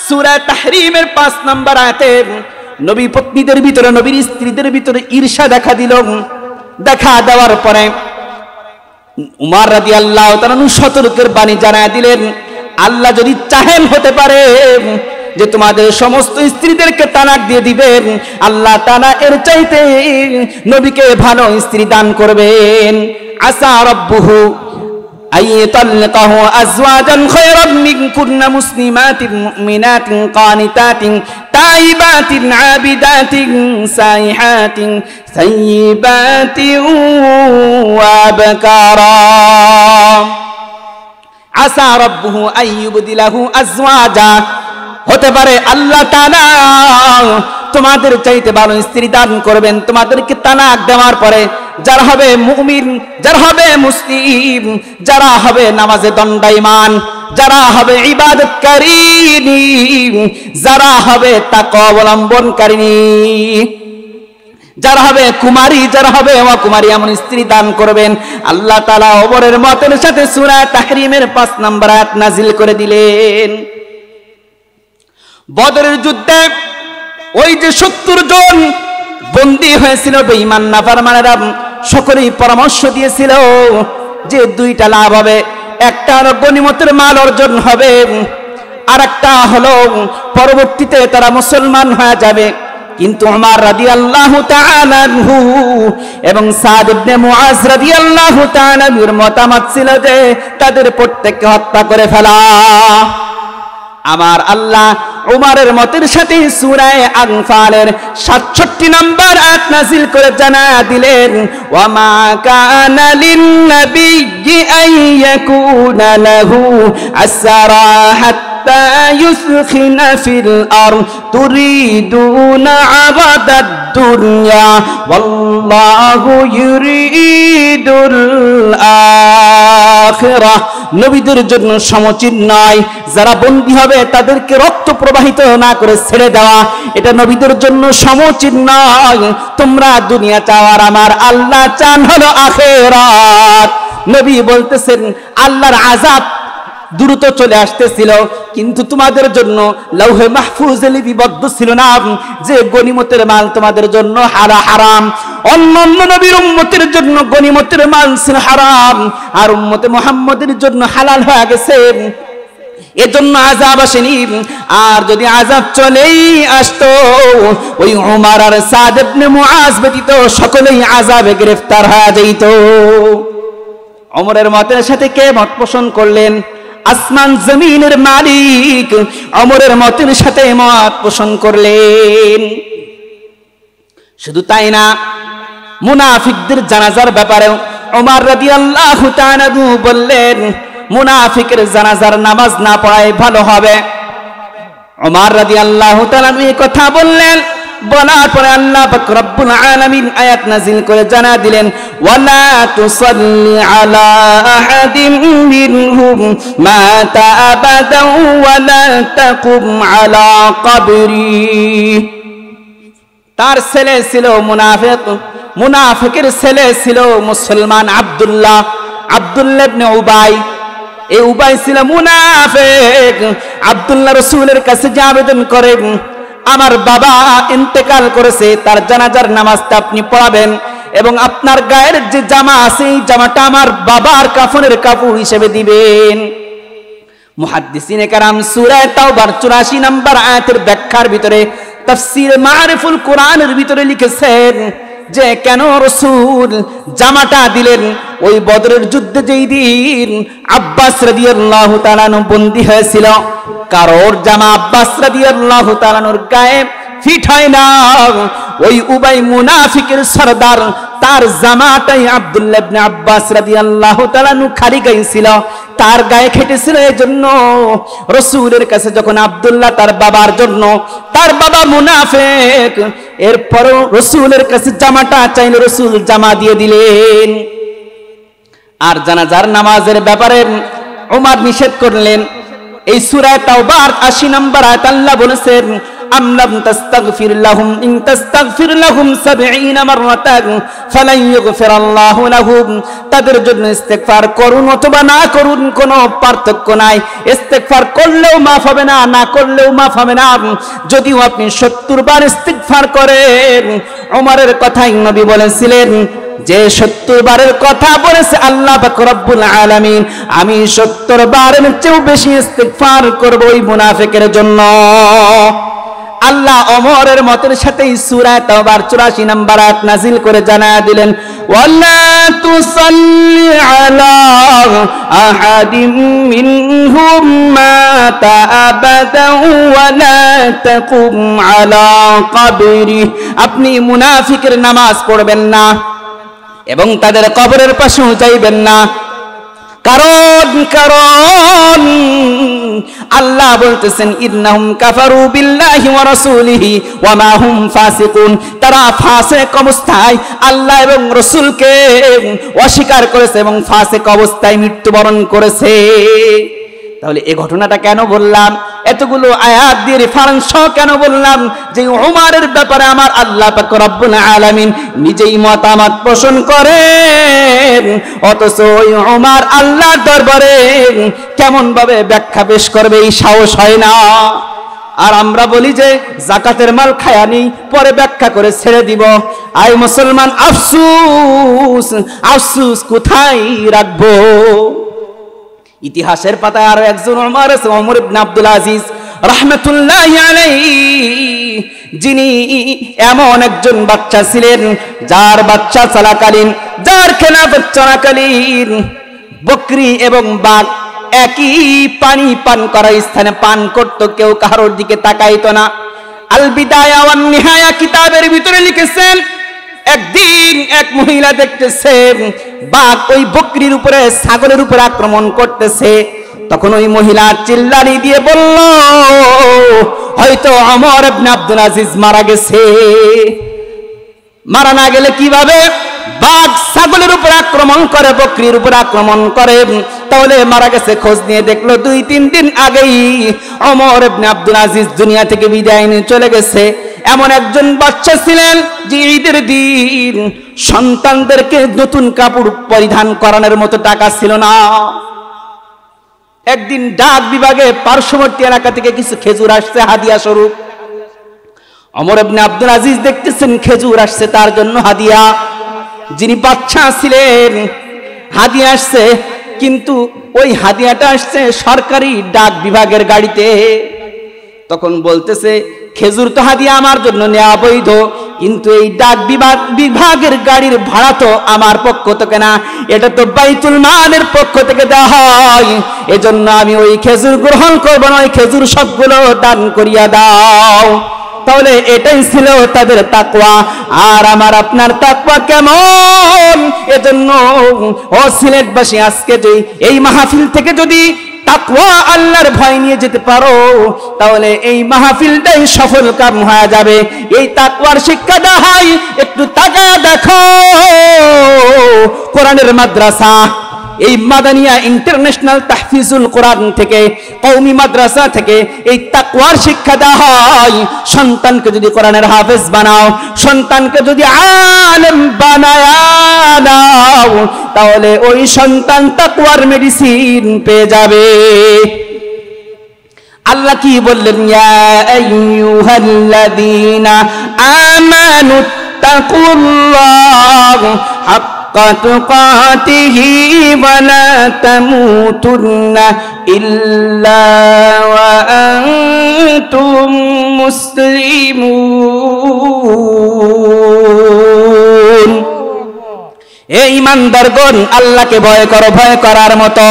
সূরা তাহরিমের 5 নম্বর আয়াতে নবী পত্নীদের ভিতরে, নবীর স্ত্রীদের ভিতরে ঈর্ষা দেখা দিল। দেখা দেওয়ার পরে উমর রাদিয়াল্লাহু তাআলা সতর্কের বাণী জানায় দিলেন, আল্লাহ যদি চাহেন হতে পারে যে তোমাদের সমস্ত স্ত্রীদেরকে তালাক দিয়ে দিবেন, আল্লাহ তাআলা এর চাইতে নবীকে ভালো স্ত্রী দান করবেন। আসা রাব্বুহু আইয়াতাল্লাকাহু আজওয়াজান খায়রাম মিনকুন্না মুসলিমাতিন মুমিনাতিন কানিতাতিন তাইবাতিন আবিদাতিন সাইহাতিন সাইয়্যিবাতিন ওয়া আবকারা। আসা রাব্বুহু আইয়ুবদিলাহু আজওয়াজা, হতে পারে আল্লাহ তাআলা তোমাদের চাইতে ভালো স্ত্রী দান করবেন। তোমাদেরকে তালাক দেওয়ার পরে যারা হবে মুমিন, যারা হবে মুসলিম, যারা হবে নামাজে দণ্ডায়মান, যারা হবে ইবাদতকারিনী, যারা হবে তাকওয়া অবলম্বনকারিনী, যারা হবে কুমারী, যারা হবে অকুমারী, এমন স্ত্রী দান করবেন। আল্লাহ তাআলা ওমরের মতের সাথে সূরা তাহরিমের 5 নম্বর আয়াত নাজিল করে দিলেন। বদরের যুদ্ধে ওই যে 70 জন বন্দী হয়েছিল বেঈমান নাফরমানেরা, সকলেই পরামর্শ দিয়েছিল যে দুইটা লাভ হবে, একটা হলো গনিমতের মাল অর্জন হবে, আর একটা হলো পরবর্তীতে তারা মুসলমান হয়ে যাবে। কিন্তু ওমর রাদিয়াল্লাহু তাআলা আনহু এবং সাদ ইবনে মুআজ রাদিয়াল্লাহু তাআলা এর মতামত ছিল যে তাদের প্রত্যেককে হত্যা করে ফেলা। আমার আল্লাহ উমরের মতের সাথে সূরা আনফালের 67 নম্বর আয়াত নাযিল করে জানা দিলেন, ওয়া মা কানা লিন-নাবিয়্যি আন ইয়াকুনা লাহু আসরা হাত্তা حتى يثخن في الأرض تريدون عرض الدنيا والله يريد الآخرة নবীদের জন্য সমচিত নয় যারা বন্দী হবে তাদেরকে রক্ত প্রবাহিত না করে ছেড়ে দেওয়া এটা নবীদের জন্য সমচিত নয় তোমরা দুনিয়া চাও আর আমার আল্লাহ চান হলো আখিরাত নবী বলতেছেন আল্লাহর আযাব দ্রুত চলে আসতেছিল কিন্তু তোমাদের জন্য লৌহে মাহফুজে লিপিবদ্ধ ছিল না যে গনিমতের মাল তোমাদের জন্য হারাম অন্যান্য নবীর উম্মতের জন্য গনিমতের মাল ছিল হারাম আর উম্মতে মুহাম্মদের জন্য হালাল হয়ে গেছে এজন্য আযাব আসেনি আর যদি আযাব চলেই আসতো ওই উমর আর সাদ ইবনে মুআজ ব্যতীত সকলেই আযাবে গ্রেফতার হয়ে যেত ওমরের মতের সাথে কে মত পোষণ করলেন আসমান জমিনের মালিক ওমরের মতের সাথে মত পোষণ করলেন শুধু তাই না মুনাফিকদের জানাজার ব্যাপারে ওমর রাদিয়াল্লাহু তাআলা বললেন মুনাফিকের জানাজার নামাজ না পড়াই ভালো হবে ওমর রাদিয়াল্লাহু তাআলা এই কথা বললেন বলার পরে আল্লাহ পাক রব্বুল আলামিন আয়াত নাযিল করে জানা দিলেন ওয়ালা তুসাল্লি আলা আহাদিন মিনহুম মাতা আবাদান ওয়ালা তাকুম আলা কবরি তার ছেলে ছিল মুনাফিকের ছেলে ছিল মুসলমান আব্দুল্লাহ ইবনে উবাই এই উবাই ছিল মুনাফিক আব্দুল্লাহ রাসূলের কাছে যে আবেদন করে আমার বাবা ইন্তেকাল করেছে তার জানাজার নামাজটা আপনি পড়াবেন এবং আপনার গায়ের যে জামা আছে এই জামাটা আমার বাবার কাফনের কাপড় হিসেবে দিবেন মুহাদ্দিসিনে কেরাম সূরা তাওবার 84 নম্বর আয়াতের ব্যাখ্যার ভিতরে তাফসীর মারিফুল কোরআনের ভিতরে লিখেছেন যে কেন রাসূল জামাটা দিলেন ওই বদরের যুদ্ধে যেই দিন আব্বাস রাদিয়াল্লাহু তাআলা বন্দী হয়েছিল কারোর জামা আব্বাস রাদিয়াল্লাহু তাআলার গায়ে ফিট হয় না ওই উবাই মুনাফিকের সরদার তার জামাটাই আব্দুল্লাহ ইবনে আব্বাস রাদিয়াল্লাহু তাআলা খালি গায়ে ছিল তার গায়ে খেটেছিল এজন্য রাসূলের কাছে যখন আব্দুল্লাহ তার বাবার জন্য তার বাবা মুনাফিক এরপরও রাসূলের কাছে জামাটা চাইলে রাসূল জামা দিয়ে দিলেন আর জানাজার নামাজের ব্যাপারে ওমর নিষেধ করলেন এই সূরা তাওবার 80 নম্বর আয়াত আল্লাহ বলেছেন আম লাম তাস্তাগফির লাহুম ইন তাস্তাগফির লাহুম 70 মাররাতান ফালান ইগফিরাল্লাহু লাহুম তাদের জন্য ইস্তেগফার করুন অথবা না করুন কোনো পার্থক্য নাই ইস্তেগফার করলেও maaf হবে না না করলেও maaf হবে না যদিও আপনি 70 বার ইস্তেগফার করেন ওমরের কথাই নবী বলেছিলেন যে 70 বারের কথা বলেছে আল্লাহ পাক রব্বুল আলামিন আমি 70 বারের চেয়েও বেশি ইস্তিগফার করব ওই মুনাফিকের জন্য আল্লাহ ওমরের মতের সাথে সূরা তাওবার 84 নম্বর আয়াত নাযিল করে জানায়া দিলেন ওয়ালা তুসাল্লি আলা আহাদিন মিনহুম মাতা আবাদান ওয়ালা তাকুম আলা কবরি আপনি মুনাফিকের নামাজ পড়বেন না এবং তাদের কবরের পাশেও যাইবেন না কারণ আল্লাহ বলতেছেন ইন্নাহুম কাফারু বিল্লাহি ওয়া রাসূলিহি ওয়া মা হুম ফাসিকুন তারা ফাসিক অবস্থায় আল্লাহ এবং রাসূলকে অস্বীকার করেছে এবং ফাসিক অবস্থায় মৃত্যুবরণ করেছে তাহলে এই ঘটনাটা কেন বললাম এতগুলো আয়াত দিয়ে রেফারেন্স কেন বললাম যে ওমরের ব্যাপারে আমার আল্লাহ পাক রব্বুল আলামিন নিজেই মতামত পোষণ করেন অথচ ওই ওমর আল্লাহর দরবারে কেমন ভাবে ব্যাখ্যা পেশ করবে এই সাহস হয় না আর আমরা বলি যে যাকাতের মাল খায়ানি পরে ব্যাখ্যা করে ছেড়ে দিব আই মুসলমান আফসোস কোথায় রাখবো ইতিহাসের পাতায় আরো একজন ওমর আছে ওমর ইবনে আব্দুল আজিজ রাহমাতুল্লাহি আলাইহি যিনি এমন একজন বাচ্চা ছিলেন যার বাচ্চা চলাকালীন যার খেলাফত চলাকালীন বকরি এবং বাঘ একই পানি পান করার স্থানে পান করত কেউ কারোর দিকে তাকাইতো না আল বিদায়া ওয়ান নিহায়া কিতাবের ভিতরে লিখেছেন একদিন এক মহিলা দেখতেছে বাঘ ওই বকরির উপরে ছাগলের উপরে আক্রমণ করতেছে তখন ওই মহিলা চিল্লানি দিয়ে বলল, হয়তো ওমর ইবনে আব্দুল আজিজ মারা গেছে। মারা না গেলে কিভাবে? বাঘ ছাগলের উপর আক্রমণ করে, বকরির উপর আক্রমণ করে, তাহলে মারা গেছে। খোঁজ নিয়ে দেখলো 2-3 দিন আগেই ওমর ইবনে আব্দুল আজিজ দুনিয়া থেকে বিদায় নিয়ে চলে গেছে। এমন একজন বাচ্চা ছিলেন যে ঈদের দিন সন্তানদেরকে নতুন কাপড় পরিধান করানোর মতো টাকা ছিল না। একদিন ডাক বিভাগে পার্শ্ববর্তী এলাকা থেকে কিছু খেজুর আসছে হাদিয়া স্বরূপ। ওমর ইবনে আব্দুল আজিজ দেখতেছেন খেজুর আসছে তার জন্য হাদিয়া। যিনি বাদশা ছিলেন, হাদিয়া আসছে, কিন্তু ওই হাদিয়াটা আসছে সরকারি ডাক বিভাগের গাড়িতে। তখন বলতেছে, খেজুর তো হাদিয়া আমার জন্য নেওয়া বৈধ, কিন্তু এই ডাক বিভাগের গাড়ির ভাড়া তো আমার পক্ষ থেকে না, এটা তো বাইতুল মালের পক্ষ থেকে দেওয়া হয়, এজন্য আমি ওই খেজুর গ্রহণ করব না, ওই খেজুর সবগুলো দান করিয়া দাও। তাহলে এটাই ছিল তাদের তাকওয়া। আর আমার আপনার তাকওয়া কেমন? এজন্য ও সিলেটবাসী, আজকে যে এই মাহফিল থেকে যদি তাকওয়া আল্লাহর ভয় নিয়ে যেতে পারো, তাহলে এই মাহফিলটাই সফল কাম হয়ে যাবে। এই তাকওয়ার শিক্ষা দেওয়া হয়। একটু তাকায় দেখো, কোরআনের মাদ্রাসা, এই মাদানিয়া ইন্টারন্যাশনাল তাহফিজুল কোরআন থেকে, কওমি মাদ্রাসা থেকে এই তাকওয়ার শিক্ষা দেওয়া হয়। সন্তানকে যদি কোরআনের হাফেজ বানাও, সন্তানকে যদি আলেম বানায়া দাও, তাহলে ওই সন্তান তাকওয়ার মেডিসিন পেয়ে যাবে। আল্লাহ কি বললেন? ইয়া আইয়ুহাল্লাযীনা আমানুত্তাকুল্লাহ হাক্কা তুকাতিহি ওয়া লা তামুতুন্না ইল্লা ওয়া আনতুম মুসলিমুন। এই ঈমানদারগণ, আল্লাহকে ভয় করো, ভয় করার মতো।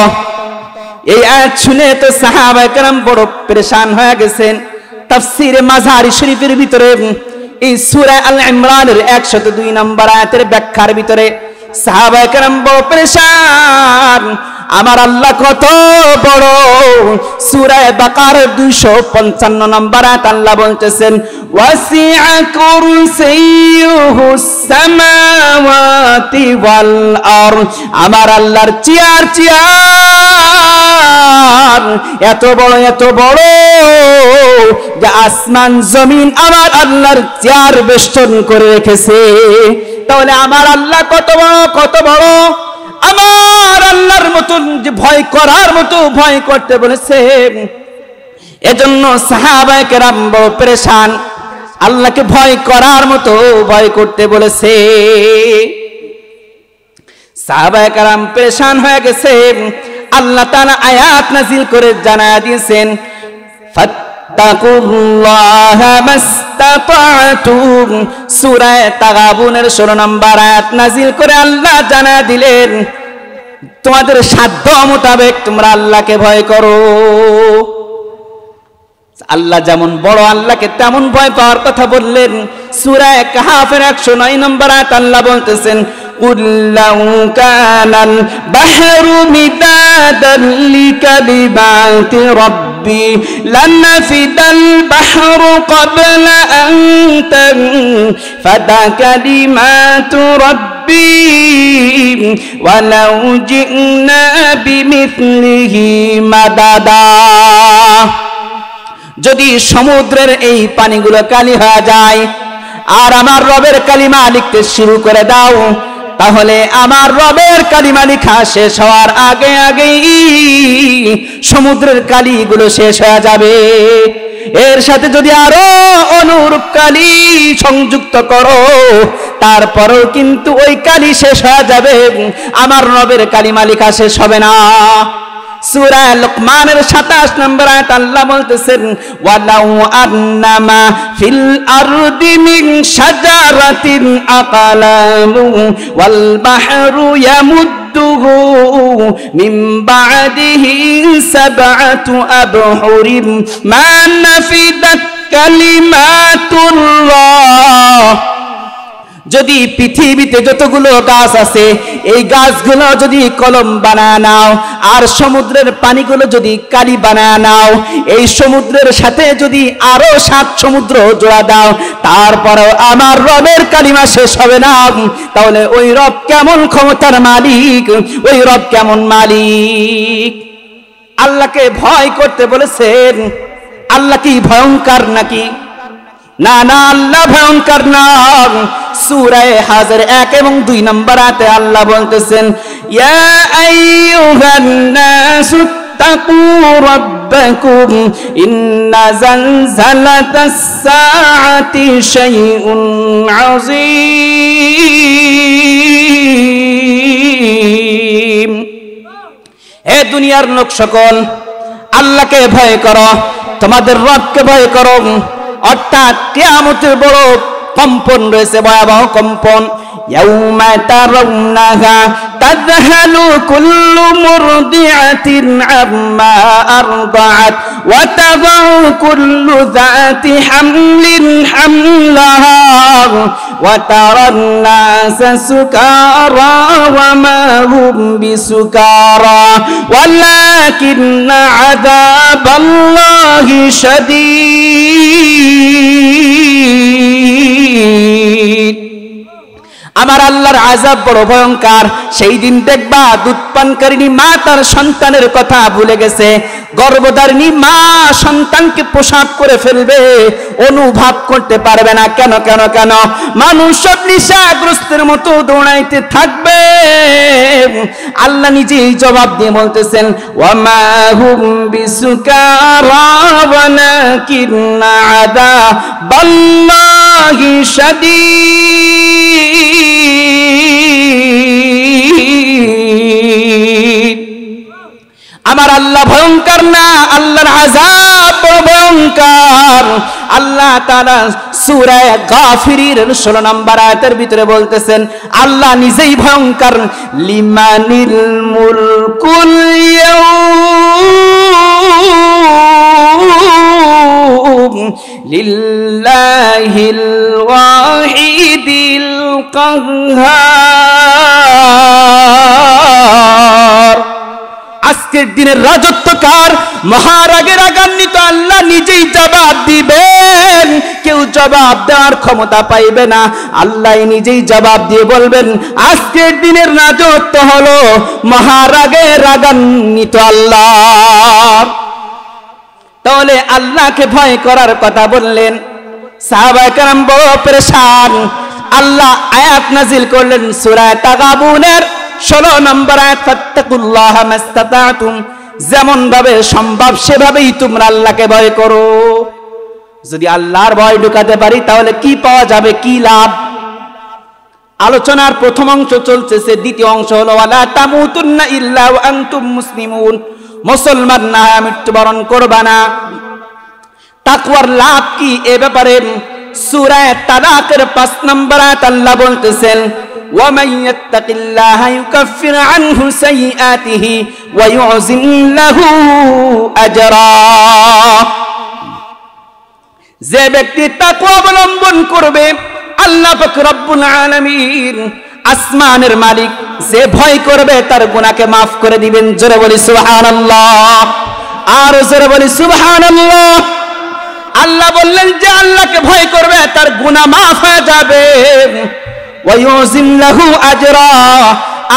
এই আয়াত শুনে তো সাহাবায়ে কেরাম বড় পেরেশান হয়ে গেছেন। তাফসীরে মাযহারি শরীফের ভিতরে এই সূরা আল ইমরানের 102 নম্বর আয়াতের ব্যাখ্যার ভিতরে সাহাবায়ে কেরাম বড় পেরেশান। আমার আল্লাহ কত বড়! সূরা বাকারার 255 নম্বর আয়াত আল্লাহ বলতেছেন, ওয়াসিআ কুরসিয়ুহুস সামাওয়াতি ওয়াল আরদ। আমার আল্লাহর চেয়ার এত বড়, এত বড় যে আসমান জমিন আমার আল্লাহর চেয়ার বেষ্টন করে রেখেছে। তাহলে আমার আল্লাহ কত বড়, কত বড়! আমার আল্লাহর মতন যে ভয় করার মতো ভয় করতে বলেছে। এজন্য সাহাবায়ে কেরাম বড় পেরেশান, আল্লাহকে ভয় করার মতো ভয় করতে বলেছে। সাহাবায়ে কেরাম পেরেশান হয়ে গেছে। আল্লাহ তাআলা আয়াত নাযিল করে জানায়া দিয়েছেন, ফাত্তাকুল্লাহা মাসতাতাতুম। সূরা তাগাবুনের 16 নম্বর আয়াত নাযিল করে আল্লাহ জানায়া দিলেন, তোমাদের সাধ্য মোতাবেক তোমরা আল্লাহকে ভয় করো। আল্লাহ যেমন বড়, আল্লাহকে তেমন ভয় পাওয়ার কথা বললেন। সূরা কাহফের 109 নম্বর আয়াত আল্লাহ বলতেছেন, কুল লাউ কানাল বাহরু মিদাদান লিকালিমাতি রাব্বি লানাফিদাল বাহরু ক্বাবলা আন তানফাদা কালিমাতু রাব্বি ওয়ালাউ জি'না বিমিথলিহি মাদাদা। যদি সমুদ্রের এই পানিগুলো কালি হয়ে যায় আর আমার রবের কালিমা লিখতে শুরু করে দাও, তাহলে আমার রবের কালিমা লেখা শেষ হওয়ার আগে আগেই সমুদ্রের কালিগুলো শেষ হয়ে যাবে। এর সাথে যদি আরো অনুরূপ কালি সংযুক্ত করো, তারপরেও কিন্তু ওই কালি শেষ হয়ে যাবে, আমার রবের কালিমা লেখা শেষ হবে না। সূরা লুকমানের 27 নম্বর আয়াত আল্লাহ বলতেছেন, ওয়ালাউ আন্নামা ফিল আরদি মিন শাজারাতিন আকালামু ওয়াল বাহরু ইয়ামুদ্দুহু মিন বা'দিহি সাবআতু আবহুরিন মা নাফিদাত কালিমাতুল্লাহ। যদি পৃথিবীতে যতগুলো গাছ আছে এই গাছগুলো যদি কলম বানায় নাও, আর সমুদ্রের পানিগুলো যদি কালি বানায় নাও, এই সমুদ্রের সাথে যদি আরো 7 সমুদ্র জোড়া দাও, তারপরেও আমার রবের কালিমা শেষ হবে না। তাহলে ওই রব কেমন ক্ষমতার মালিক, ওই রব কেমন মালিক। আল্লাহকে ভয় করতে বলেছেন, আল্লাহ কি ভয়ঙ্কর নাকি? না না, আল্লাহ ভয়ঙ্কর না। সূরা হাজর 1 এবং 2 নম্বর আয়াতে আল্লাহ বলতেছেন, ইয়া আইয়ুহান নাসু তাকু রাব্বাকুম ইন্না জালজালাতাস সাআতি শাইউন আযীম। হে দুনিয়ার লোক সকল, আল্লাহকে ভয় করো, তোমাদের রবকে ভয় করো। অর্থাৎ কিয়ামতের বড় কম্পন রয়েছে, ভয়াবহ কম্পন। ইয়াউমা তারাউনাহা তাযহালু কুল্লু মুরদিআতিন আম্মা আরদাআত ওয়া তাযাউ কুল্লু যাতি হামলিন হামলাহা ওয়া তারান নাসা সুকারা ওয়া মা হুম বিসুকারা ওয়ালাকিন্না আযাবাল্লাহি শাদীদ। আমার আল্লাহর আযাব বড় ভয়ঙ্কর। সেই দিন দেখবা দুধপানকারিনী মা তার সন্তানের কথা ভুলে গেছে, গর্ভধারিণী মা সন্তানকে পোশাক করে ফেলবে, অনুভব করতে পারবে না। কেন কেন কেন? মানুষ সব নেশাগ্রস্তের মতো দৌড়াইতে থাকবে। আল্লাহ নিজেই জবাব দিয়ে বলতেছেন, ওয়ামা হুম বিসুকারা ওয়ালাকিন্না আযাবাল্লাহি শাদীদ। আমার আল্লাহ ভয়ঙ্কর না, আল্লাহর আযাব ভয়ঙ্কর। আল্লাহ তাআলা সূরা গাফিরের 16 নম্বর আয়াতের ভিতরে বলতেছেন, আল্লাহ নিজেই ভয়ঙ্কর। লিমানিল মুলকুল ইয়াউম লিল্লাহিল ওয়াহিদিল কাহ্হার। আজকের দিনের রাজত্ব কার? মহারাগে রাগান্বিত আল্লাহ নিজেই জবাব দিবেন, কেউ জবাব দেওয়ার ক্ষমতা পাইবে না। আল্লাহ নিজেই জবাব দিয়ে বলবেন, আজকের দিনের রাজত্ব হলো মহারাগে রাগান্বিত আল্লাহ। তাহলে আল্লাহকে ভয় করার কথা বললেন, সাহাবায়ে কেরাম বড় পেরেশান। আল্লাহ আয়াত নাজিল করলেন সূরা তাগাবুনের 16 নম্বর আয়াত, ফাত্তাকুল্লাহা মাস্তাতাতুম। যেমন ভাবে সম্ভব সেভাবেই তোমরা আল্লাহকে ভয় করো। যদি আল্লাহর ভয় ঢুকাতে পারি তাহলে কি পাওয়া যাবে, কি লাভ? আলোচনার প্রথম অংশ চলতেছে, দ্বিতীয় অংশ হলো ওয়ালা তামুতুন্না ইল্লা ওয়া আনতুম মুসলিমুন। মুসলমান না হয়ে মৃত্যুবরণ করবা না। তাকওয়ার লাভ কি এ ব্যাপারে সূরা তালাকের 5 নম্বর আয়াত আল্লাহ বলতেছেন, وَمَن يَتَّقِ اللَّهَ يُكَفِّرْ عَنْهُ سَيِّئَاتِهِ وَيُعْظِمْ لَهُ أَجْرًا। যে ব্যক্তি তাকওয়া অবলম্বন করবে, আল্লাহ পাক রব্বুল আলামিন আসমানের মালিক, যে ভয় করবে তার গুনাহকে maaf করে দিবেন। জোরে বলি সুবহানাল্লাহ, আর জোরে বলি সুবহানাল্লাহ। আল্লাহ বললেন যে আল্লাহকে ভয় করবে তার গুনাহ maaf হয়ে যাবে। ওয়ায়ুযিম লাহু আজরা,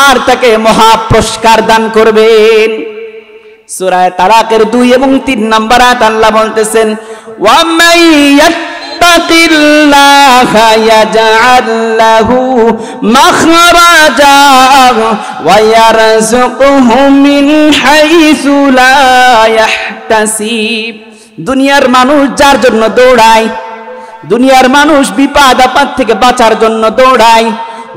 আর তাকে মহা পুরস্কার দান করবেন। সূরা তালাকের 2 এবং 3 নম্বর আয়াত আল্লাহ বলতেছেন, ওয়া মান ইয়াত্তাকিল্লাহা ইয়াজআল লাহু মাখরাজা ওয়া ইয়ারযুকহু মিন হাইসু লা ইয়াহতাসিব। দুনিয়ার মানুষ যার জন্য দৌড়ায়, দুনিয়ার মানুষ বিপদ আপদ থেকে বাঁচার জন্য দৌড়ায়,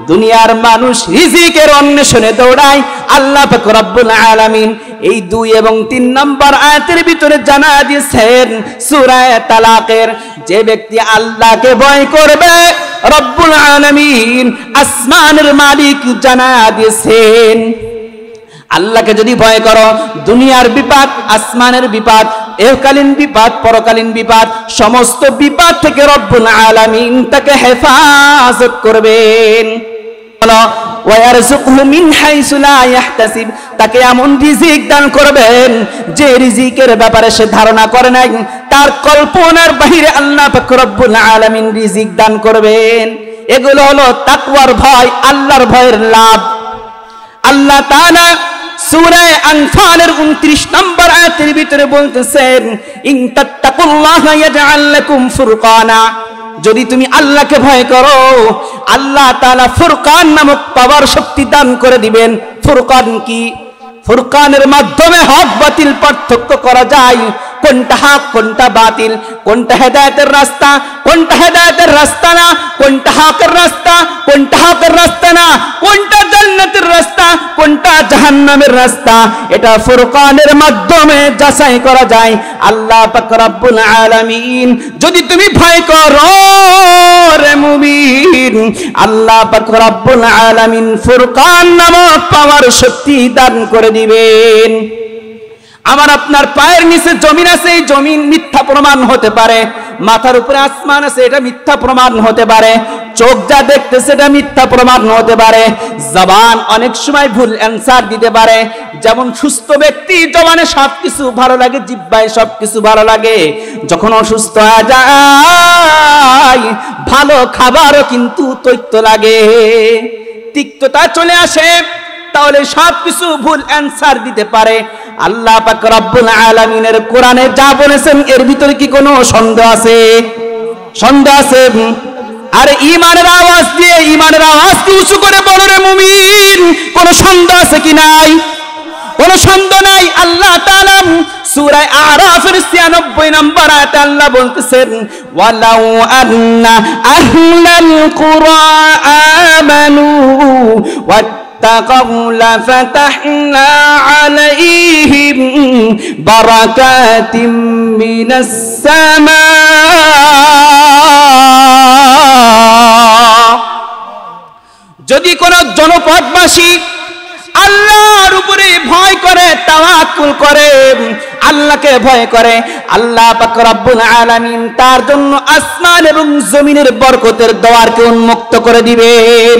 দুনিয়ার মানুষ রিজিকের অন্বেষণে দৌড়ায়, আল্লাহ পাক রব্বুল আলামিন এই 2 এবং 3 নম্বর আয়াতের ভিতরে জানা দিয়েছেন সূরা তালাকের, যে ব্যক্তি আল্লাহকে ভয় করবে রব্বুল আলামিন আসমানের মালিক জানা দিয়েছেন আল্লাহকে যদি ভয় করো, দুনিয়ার বিপদ, আসমানের বিপদ, এহকালীন বিপদ, পরকালীন বিপদ, সমস্ত বিপদ থেকে রব্বুল আলামিন তাকে হেফাজত করবেন। ওয়ারযুকহু মিন হাইসু লা ইয়াহতাসিব, তাকে এমন রিজিক দান করবেন যে রিজিকের ব্যাপারে সে ধারণা করে নাই, তার কল্পনার বাহিরে আল্লাহ পাক রব্বুল আলামিন রিজিক দান করবেন। এগুলো হলো তাকওয়ার ভয়, আল্লাহর ভয়ের লাভ। আল্লাহ তাআলা সূরা আনফালের 29 নম্বর আয়াতের ভিতরে বলতেছেন, ইন তাত্তাকুল্লাহা ইয়াজআল লাকুম ফুরকানা, যদি তুমি আল্লাহকে ভয় করো, আল্লাহ তাআলা ফুরকান নামক পাওয়ার শক্তি দান করে দিবেন। ফুরকান কি? ফুরকানের মাধ্যমে হক বাতিল পার্থক্য করা যায়, কোনটা হক কোনটা বাতিল, কোনটা হেদায়েতের রাস্তা কোনটা হেদায়েতের রাস্তা না, কোনটা হকের রাস্তা কোনটা হকের রাস্তা না, কোনটা জান্নাতের রাস্তা কোনটা জাহান্নামের রাস্তা, এটা ফুরকানের মাধ্যমে যাচাই করা যায়। আল্লাহ পাক রব্বুল আলামিন যদি তুমি ভয় করো রে মুমিন, আল্লাহ পাক রব্বুল আলামিন ফুরকান নামক পাওয়ার শক্তি দান করে দিবেন। আমার আপনার পায়ের নিচে জমিন আছে, এই জমিন মিথ্যা প্রমাণ হতে পারে, মাথার উপরে আসমান আছে, এটা মিথ্যা প্রমাণ হতে পারে, চোখ যা দেখতেছে এটা মিথ্যা প্রমাণ হতে পারে, জবান অনেক সময় ভুল অ্যানসার দিতে পারে। যেমন সুস্থ ব্যক্তি জবানে সবকিছু ভালো লাগে, জিহ্বায় সবকিছু ভালো লাগে, যখন অসুস্থ হয়ে যায় ভালো খাবারও কিন্তু তৈত্য লাগে, তিক্ততা চলে আসে, তাহলে সবকিছু ভুল অ্যানসার দিতে পারে। আল্লাহ পাক রব্বুল আলামিনের কোরআনে যা বলেছেন এর ভিতরে কি কোনো সন্দেহ আছে? সন্দেহ আছে? আরে ঈমানের আওয়াজ দিয়ে, ঈমানের আওয়াজ দিয়ে উঁচু করে বলো রে মুমিন, কোনো সন্দেহ আছে কি নাই? কোনো সন্দেহ নাই। আল্লাহ তাআলা সূরা আরাফের 96 নম্বর আয়াতে আল্লাহ বলতেছেন, ওয়ালাউ আন্না আহলাল কুরা আমানু واتقوا لفتحنا عليهم بركات من السماء, যদি কোন জনপদবাসী আল্লাহর উপরে ভয় করে, তাওয়াক্কুল করে, আল্লাহকে ভয় করে, আল্লাহ পাক রব্বুল আলামিন তার জন্য আসমান এবং জমিনের বরকতের দ্বারকে উন্মুক্ত করে দিবেন,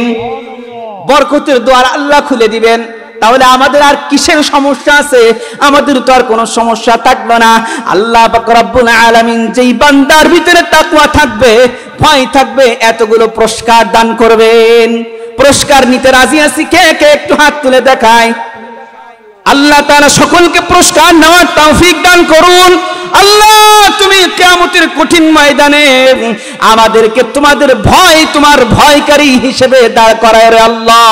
বরকতের দ্বার আল্লাহ খুলে দিবেন। তাহলে আমাদের আর কিসের সমস্যা আছে? আমাদের তো আর কোনো সমস্যা থাকবে না। আল্লাহ পাক রব্বুল আলামিন যেই বান্দার ভিতরে তাকওয়া থাকবে, ভয় থাকবে, এতগুলো পুরস্কার দান করবেন। পুরস্কার নিতে রাজি আছি কে কে? একটু হাত তুলে দেখায়। আল্লাহ তাআলা সকলকে পুরস্কার নেওয়ার তৌফিক দান করুন। আল্লাহ তুমি কিয়ামতের কঠিন ময়দানে আমাদেরকে তোমাদের ভয়, তোমার ভয়কারী হিসেবে দাঁড় করায় রে আল্লাহ।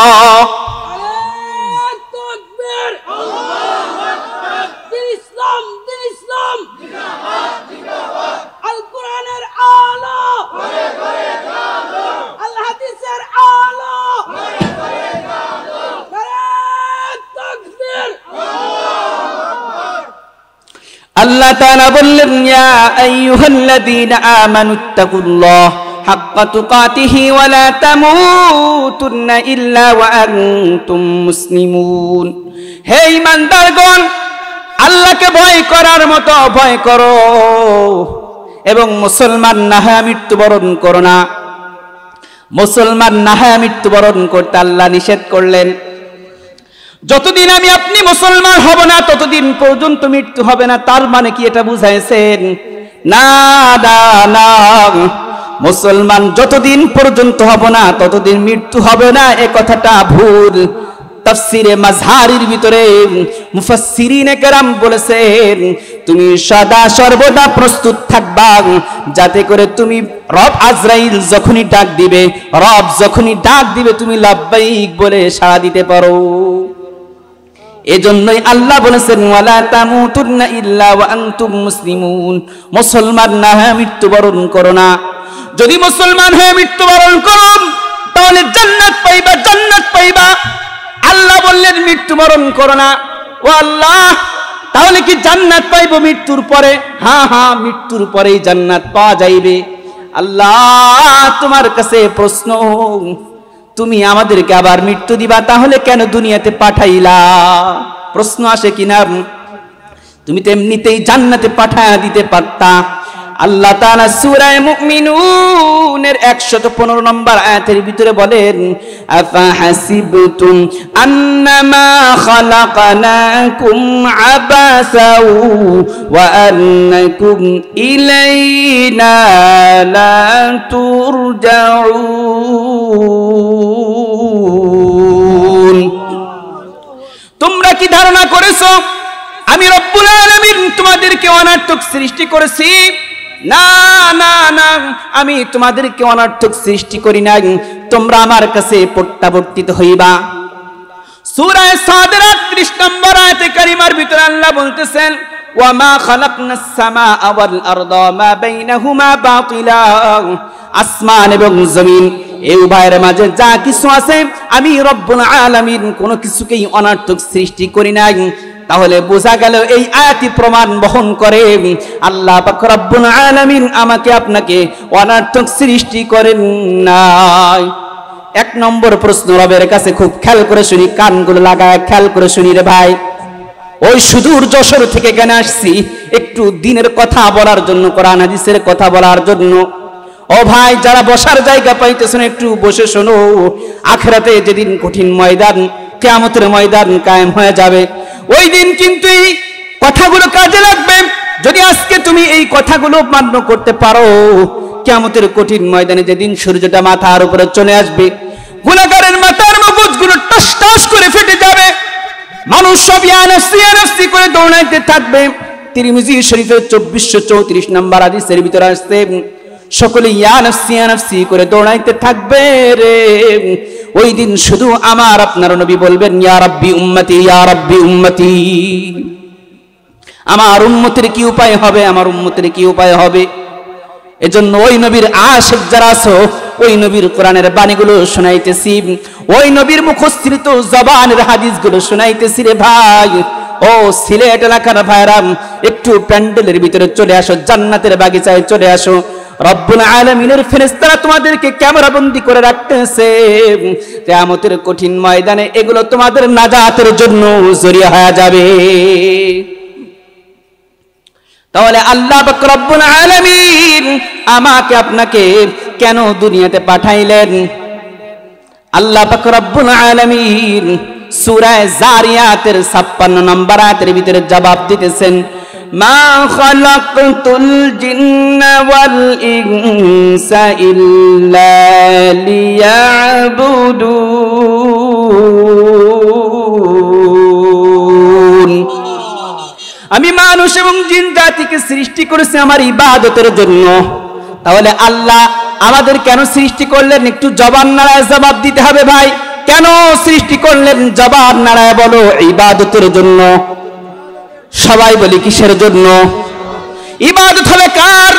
আল্লাহ তাআলা বললেন, ইয়া আইয়ুহাল্লাযীনা আমানুত্তাকুল্লাহ হাক্কা তুকাতিহি ওয়া লা তামুতুন্না ইল্লা ওয়া আনতুম মুসলিমুন। হে ঈমানদারগণ, আল্লাহকে ভয় করার মতো ভয় করো এবং মুসলমান না হয়ে মৃত্যুবরণ করো না। মুসলমান না হয়ে মৃত্যুবরণ করতে আল্লাহ নিষেধ করলেন। যতদিন আমি আপনি মুসলমান হব না ততদিন পর্যন্ত মৃত্যু হবে না, তার মানে কি এটা বুঝাইছেন? না না না, মুসলমান যতদিন পর্যন্ত হব না ততদিন মৃত্যু হবে না, এ কথাটা ভুল। তাফসিরে মাজহারির ভিতরে মুফাসসিরিনে কেরাম বলেছেন, তুমি সদা সর্বদা প্রস্তুত থাকবা যাতে করে তুমি রব আজরাইল যখনই ডাক দিবে, রব যখনই ডাক দিবে তুমি লাব্বাইক বলে সাড়া দিতে পারো। এজন্যই আল্লাহ বলেছেন, ওয়ালা তামুতুন্না ইল্লা ওয়া আনতুম মুসলিমুন। মুসলমান না হয়ে মৃত্যুবরণ করো না। যদি মুসলমান হয়ে মৃত্যুবরণ করো তাহলে জান্নাত পাইবা, জান্নাত পাইবা। আল্লাহ বললেন মৃত্যুবরণ করো না। ও আল্লাহ, তাহলে কি জান্নাত পাইবো মৃত্যুর পরে? হ্যাঁ হ্যাঁ, মৃত্যুর পরেই জান্নাত পাওয়া যাইবে। আল্লাহ তোমার কাছে প্রশ্ন, তুমি আমাদেরকে আবার মৃত্যু দিবা, তাহলে কেন দুনিয়াতে পাঠাইলা? প্রশ্ন আসে কিনা? তুমি তো এমনিতেই জান্নাতে পাঠায়া দিতে পারতা। আল্লাহ তাআলা সূরা মুমিনুনের 115 নম্বর আয়াতের ভিতরে বলেন, আফা হাসিবতুম আন্নামা খালাকনাকুম আবাসাও ওয়া আন্নাকুম ইলাইনা লা তুরজাউন। তোমরা কি ধারণা করেছো আমি রব্বুল আলামিন তোমাদেরকে অনার্থক সৃষ্টি করেছি? না না না, আমি তোমাদেরকে অনার্থক সৃষ্টি করি নাই, তোমরা আমার কাছে প্রত্যাবর্তিত হইবা। সূরা সাদের 38 নম্বর আয়াতে কারিমার ভিতরে আল্লাহ বলতেছেন, ওয়া মা খালাকনাস সামাআ ওয়াল আরদা মা বাইনাহুমা বাতিলা। আসমান এবং জমিন এই উভয়ের মাঝে যা কিছু আছে আমি রব্বুল আলামিন কোনো কিছুকেই অনার্থক সৃষ্টি করি নাই। তাহলে বোঝা গেল এই আয়াতই প্রমাণ বহন করে আল্লাহ পাক রব্বুল আলামিন আমাকে আপনাকে অনার্থক সৃষ্টি করেন নাই। এক নম্বর প্রশ্ন রবের কাছে খুব খেয়াল করে শুনি, কানগুলো লাগায় খেয়াল করে শুনি রে ভাই। ওই সুদূর যশোর থেকে কেন আসছি? একটু দিনের কথা বলার জন্য, কোরআন হাদিসের কথা বলার জন্য। ও ভাই, যারা বসার জায়গা পাইতেছেন একটু বসে শোনো। আখিরাতে যেদিন কঠিন ময়দান, কিয়ামতের ময়দান কায়েম হয়ে যাবে, ওই দিন কিন্তু এই কথাগুলো কাজে লাগবে। যদি আজকে তুমি এই কথাগুলো মান্য করতে পারো, কিয়ামতের কঠিন ময়দানে যেদিন সূর্যটা মাথার উপরে চলে আসবে, গুনাহগারের মাথার মগজগুলো টস টস করে ফেটে যাবে, মানুষ সব ইয়া নাফসি করে দৌড়াইতে থাকবে। তিরমিজি শরীফের 2434 নম্বর হাদিসের ভিতরে আসছে, সকলে ইয়া নাফসি করে দৌড়াইতে থাকবে রে। ওই দিন শুধু আমার আপনার নবী বলবেন, ইয়া রাব্বি উম্মতি, ইয়া রাব্বি উম্মতি। আমার উম্মতের কি উপায় হবে, আমার উম্মতের কি উপায় হবে? এজন্য ওই নবীর আশিক যারা আছো, ওই নবীর কোরআনের বাণীগুলো শোনাইতেছি, ওই নবীর মুখস্থিত জবানের হাদিসগুলো শোনাইতেছি রে ভাই। ও সিলেট এলাকার ভাইরাম, একটু প্যান্ডেলের ভিতরে চলে আসো, জান্নাতের বাগিচায় চলে আসো। রব্বুল আলামিনের ফেরেশতারা তোমাদেরকে ক্যামেরাবন্দি করে রাখতেছে। কিয়ামতের কঠিন ময়দানে এগুলো তোমাদের নাজাতের জন্য জরিয়া হয়ে যাবে। তাহলে আল্লাহ পাক রব্বুল আলামিন আমাকে আপনাকে কেন দুনিয়াতে পাঠাইলেন? আল্লাহ পাক রব্বুল আলামিন সূরা জারিয়াতের 56 নম্বর আয়াতের ভিতরে জবাব দিতেছেন, মা খালাকতুল জিন্না ওয়াল ইনসা ইল্লা লিয়াবুদুন। আমি মানুষ এবং জিন জাতিকে সৃষ্টি করেছি আমার ইবাদতের জন্য। তাহলে আল্লাহ আমাদের কেন সৃষ্টি করলেন? একটু জবান নাড়ায় জবাব দিতে হবে ভাই। কেন সৃষ্টি করলেন? জবান নাড়ায় বলো। ইবাদতের জন্য। সবাই বলি কিসের জন্য? ইবাদত হবে কার?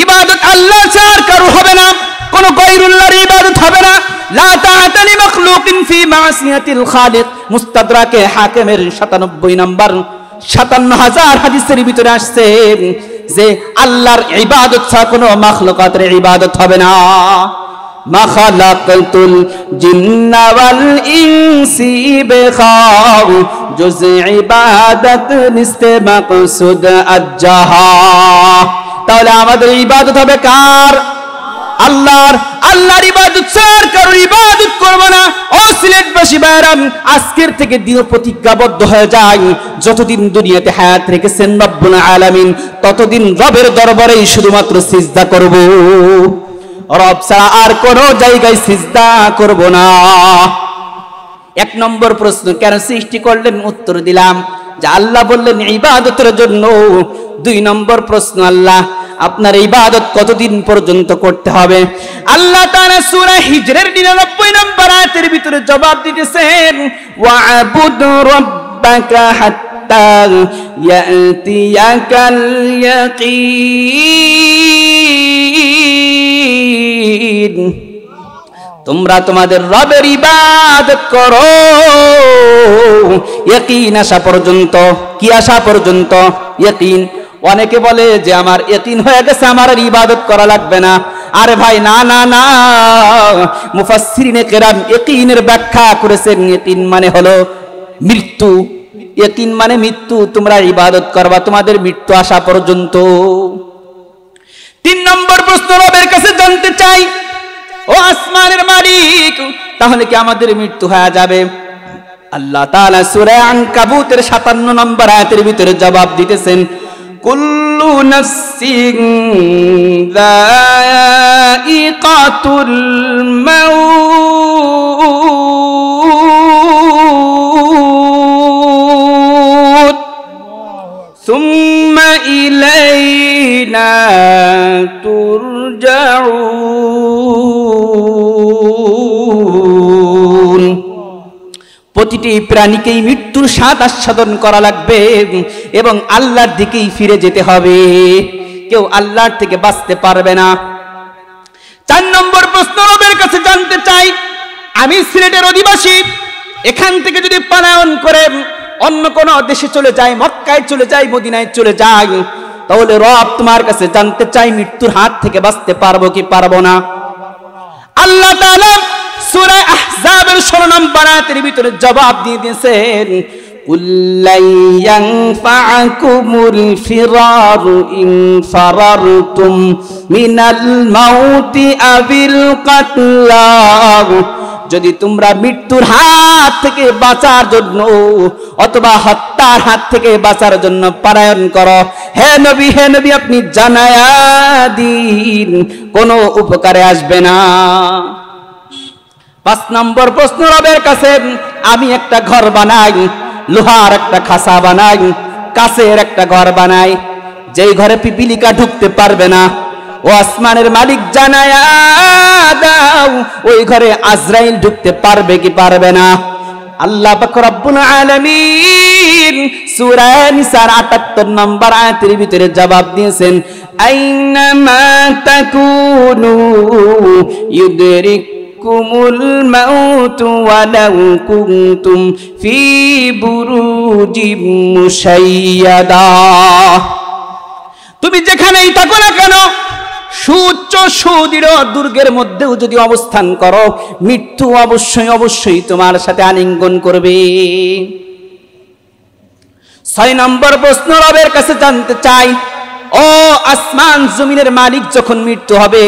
ইবাদত আল্লাহ ছাড়া কারো হবে না, কোন গায়রুল্লাহর ইবাদত হবে না। লা তাআতা লি মাখলুকিন ফি মাসিয়াতিল খালিক। মুস্তাদরাকে হাকিমের 97 নম্বর 57,000 হাদিসের ভিতরে আসছে যে আল্লাহর ইবাদত ছাড়া কোনো মাখলুকাতের ইবাদত হবে না। মা খালাকতুল জিন্না ওয়াল ইনসি বিখাউ জুজ ইবাদত নিস্তে মাকসুদ আজ্জাহা। তাহলে আমাদের ইবাদত হবে কার? আল্লাহর। আল্লাহর ইবাদত ছাড়া কারো ইবাদত করব না। ও সিলেটবাসী ভাইরা, আজকের থেকে দিন প্রতিজ্ঞাবদ্ধ হয়ে যায়, যতদিন দুনিয়াতে হায়াত রেখেছেন রব্বুল আলামিন, ততদিন রবের দরবারেই শুধুমাত্র সিজদা করব। রব ছাড়া আর কোনো জায়গায় সিজদা করব না। এক নম্বর প্রশ্ন, কেন সৃষ্টি করলেন? উত্তর দিলাম যে আল্লাহ বললেন ইবাদতের জন্য। 2 নম্বর প্রশ্ন, আল্লাহ আপনার ইবাদত কতদিন পর্যন্ত করতে হবে? আল্লাহ তাআলা সূরা হিজরের 99 নম্বর আয়াতের ভিতরে জবাব দিতেছেন, ওয়া'বুদ রাব্বাকা হাত্তা ইয়াতিয়াকাল ইয়াকিন। তোমরা তোমাদের রবের ইবাদত করো ইয়াকিন আসা পর্যন্ত। কি আসা পর্যন্ত? ইয়াকিন। অনেকে বলে যে আমার ইয়াকিন হয়ে গেছে, আমার আর ইবাদত করা লাগবে না। আরে ভাই না না না, মুফাসসিরিনে কেরাম ইয়াকিনের ব্যাখ্যা করেছেন ইয়াকিন মানে হলো মৃত্যু। ইয়াকিন মানে মৃত্যু, তোমরা ইবাদত করবা তোমাদের মৃত্যু আসা পর্যন্ত। 3 নম্বর প্রশ্ন রবের কাছে জানতে চাই, ও আসমানের মালিক, তাহলে কি আমাদের মৃত্যু হয়ে যাবে? আল্লাহ তাআলা সূরা আনকাবুতের 57 নম্বর আয়াতের ভিতরে জবাব দিতেছেন, কুল্লু নাফসিন যায়িকাতুল মাউত সুম্মা ইলাইনা তুরজাউন। প্রতিটি প্রাণীকেই মৃত্যুর স্বাদ আস্বাদন করা লাগবে এবং আল্লাহর দিকেই ফিরে যেতে হবে, কেউ আল্লাহর থেকে বাঁচতে পারবে না। 4 নম্বর প্রশ্ন রবের কাছে জানতে চাই, আমি সিলেটের অধিবাসী, এখান থেকে যদি পলায়ন করে অন্য কোন দেশে চলে যাই, মক্কায় চলে যাই, মদিনায় চলে যাই, তাহলে রব তোমার কাছে জানতে চাই মৃত্যুর হাত থেকে বাঁচতে পারবো কি পারবো না? আল্লাহ তাআলা সূরা আহজাবের 16 নম্বর আয়াতের ভিতরে জবাব দিয়ে দিয়েছেন, কুল্লাই ইয়ানফাকুমুল ফিরারু ইন ফারারতুম মিনাল মাউতি আবিল কাতলা। যদি তোমরা মৃত্যুর হাত থেকে বাঁচার জন্য অথবা হত্যার হাত থেকে বাঁচার জন্য পলায়ন করো, হে নবী আপনি জানায়া দিন, কোনো উপকারে আসবে না। 5 নম্বর প্রশ্ন রবের কাছে, আমি একটা ঘর বানাই, লোহার একটা খাঁচা বানাই, কাচের একটা ঘর বানাই, যেই ঘরে পিপিলিকা ঢুকতে পারবে না, ও আসমানের মালিক জানায়া দাও ওই ঘরে আজরাইল ঢুকতে পারবে কি পারবে না? আল্লাহ পাক রব্বুল আলামিন সূরা নিসার 78 নম্বর আয়াতের ভিতরে জবাব দিয়েছেন, আইনামা তাকুনু ইউদরিকুমুল মাউতু ওয়ালাউ কুনতুম ফি বুরুজিম মুশাইয়াদা। তুমি যেখানেই থাকো না কেন, সুউচ্চ সুদৃঢ় দুর্গের মধ্যেও যদি অবস্থান করো, মৃত্যু অবশ্যই তোমার সাথে আলিঙ্গন করবে। 6 নম্বর প্রশ্ন রবের কাছে জানতে চাই, ও আসমান জমিনের মালিক, যখন মৃত্যু হবে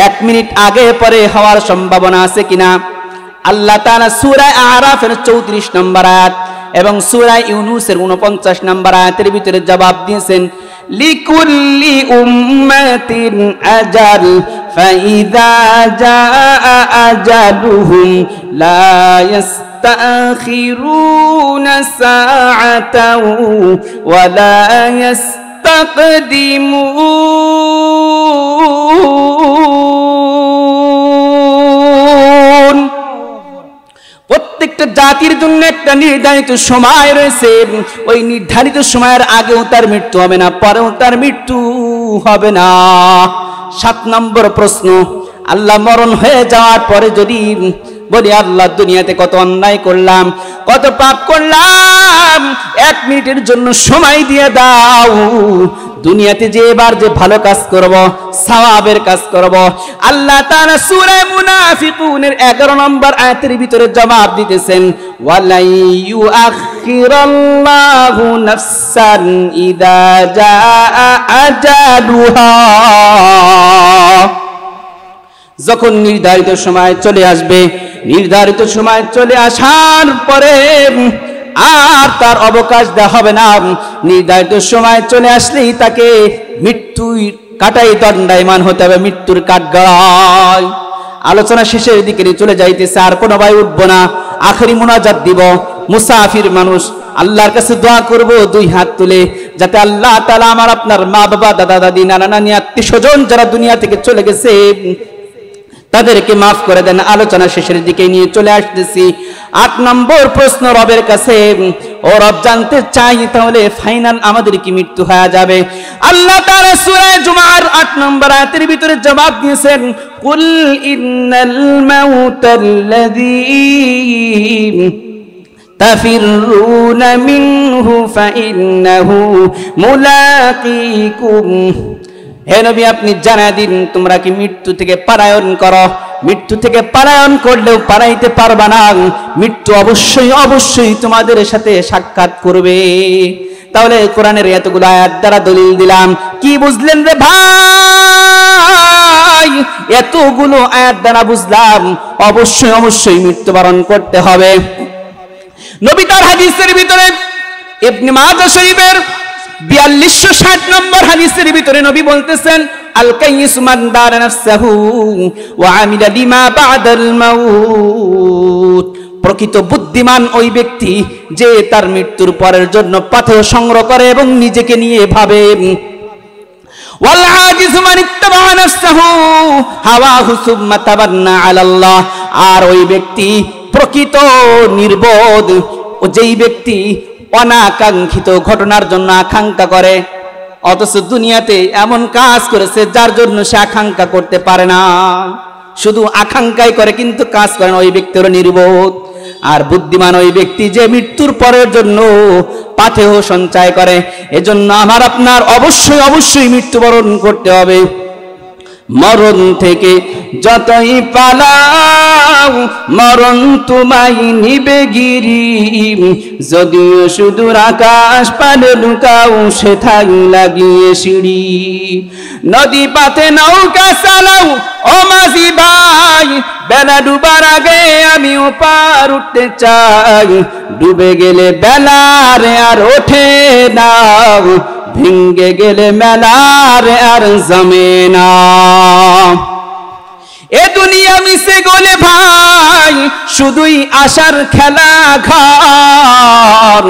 1 মিনিট আগে পরে হওয়ার সম্ভাবনা আছে কিনা? আল্লাহ তাআলা সূরা আরাফের 34 নম্বর আয়াত এবং সূরা ইউনূসের 49 নম্বর আয়াতের ভিতরে জবাব দিয়েছেন, লিকুল্লি উম্মাতিন আজাল ফাইযা জাআ আজালুহুম লা ইস্তাখিরুনা সাআতাও ওয়া লা ইস্তাকদিমুন। প্রত্যেকটা জাতির জন্য একটা নির্ধারিত সময় রয়েছে, ওই নির্ধারিত সময়ের আগেও তার মৃত্যু হবে না, পরেও তার মৃত্যু হবে না। 7 নম্বর প্রশ্ন, আল্লাহ মরণ হয়ে যাওয়ার পরে যদি বলি, আল্লাহ দুনিয়াতে কত অন্যায় করলাম, কত পাপ করলাম, 1 মিনিটের জন্য সময় দিয়ে দাও, দুনিয়াতে যে এবার যে ভালো কাজ করব, সওয়াবের কাজ করব। আল্লাহ তাআলা সূরা মুনাফিকুনের 11 নম্বর আয়াতের ভিতরে জবাব দিতেছেন, ওয়ালা ইউআখিরাল্লাহু নাফসান ইযা জাআ আজালুহা। যখন নির্ধারিত সময় চলে আসবে, নির্ধারিত সময় চলে আসার পরে আর তার অবকাশ দেওয়া হবে না। নির্ধারিত সময় চলে আসলেই তাকে মৃত্যুর কাটাই দণ্ডায়মান হতে হবে, মৃত্যুর কাঠগড়ায়। আলোচনা শেষের দিকে চলে যাইতেছে, আর কোনো ভাই উঠবো না, আখেরি মুনাজাত দিব। মুসাফির মানুষ, আল্লাহর কাছে দোয়া করব 2 হাত তুলে, যাতে আল্লাহ তাআলা আমার আপনার মা বাবা, দাদা দাদি, নানা নানি, আত্মীয় স্বজন যারা দুনিয়া থেকে চলে গেছে তাদেরকে মাফ করে দেন। আলোচনা শেষের দিকে নিয়ে চলে আসতেছি। 8 নম্বর প্রশ্ন রবের কাছে, ও রব জানতে চাই, তাহলে ফাইনাল আমাদের কি মৃত্যু হয়ে যাবে? আল্লাহ তাআলা সূরা জুমার 8 নম্বর আয়াতের ভিতরে জবাব দিয়েছেন, কুল ইন্নাল মাউতাল্লাযী তাফিরুনা মিনহু ফাইন্নাহু মুলাকীকুম। হে নবী আপনি জানায় দিন তোমরা কি মৃত্যু থেকে পলায়ন করো? মৃত্যু থেকে পলায়ন করলেও পালাইতে পারবা না, মৃত্যু অবশ্যই অবশ্যই তোমাদের সাথে সাক্ষাৎ করবে। তাহলে কোরআনের এতগুলো আয়াত দ্বারা দলিল দিলাম, কি বুঝলেন রে ভাই? এতগুলো আয়াত দ্বারা বুঝলাম অবশ্যই অবশ্যই মৃত্যুবরণ করতে হবে। নবী তার হাদিসের ভিতরে ইবনে মাজাহ শরীফের 4260 নম্বর হাদিসের ভিতরে নবী বলতেছেন, আল কাইয়িসু মান দারা নাফসাহু ওয়া আমিলা লিমা বা'দাল মাউত। প্রকৃত বুদ্ধিমান ওই ব্যক্তি যে তার মৃত্যুর পরের জন্য পাথেয় সংগ্রহ করে এবং নিজেকে নিয়ে ভাবে। ওয়াল আজিজু মান ইত্তাবা নাফসাহু হাওয়াহু সুম্মা তাবান্না আলাল্লাহ। আর ওই ব্যক্তি প্রকৃত নির্বোধ, যেই ব্যক্তি অনাকাঙ্ক্ষিত ঘটনার জন্য আকাঙ্ক্ষা করে, অথচ দুনিয়াতে এমন কাজ করেছে যার জন্য সে আকাঙ্ক্ষা করতে পারে না, শুধু আকাঙ্ক্ষাই করে কিন্তু কাজ করে না, ওই ব্যক্তির নির্বোধ। আর বুদ্ধিমান ওই ব্যক্তি যে মৃত্যুর পরের জন্য পাথেয় সঞ্চয় করে। এজন্য আমার আপনার অবশ্যই অবশ্যই মৃত্যুবরণ করতে হবে। মরণ থেকে যতই পালাও মরণ তোমায় নিবে গিরি, যদিও সুদূর আকাশ পানে লুকাও সেথায় লাগিয়ে সিঁড়ি। নদী পাতে নৌকা চালাও ও মাঝি ভাই, বেলা ডুবার আগে আমি ওপার উঠতে চাই। ডুবে গেলে বেলারে আর ওঠে না, ভেঙ্গে গেলে মেলার আর জমে না। এ দুনিয়া মিশে গলে ভাই শুধুই আশার খেলা ঘর।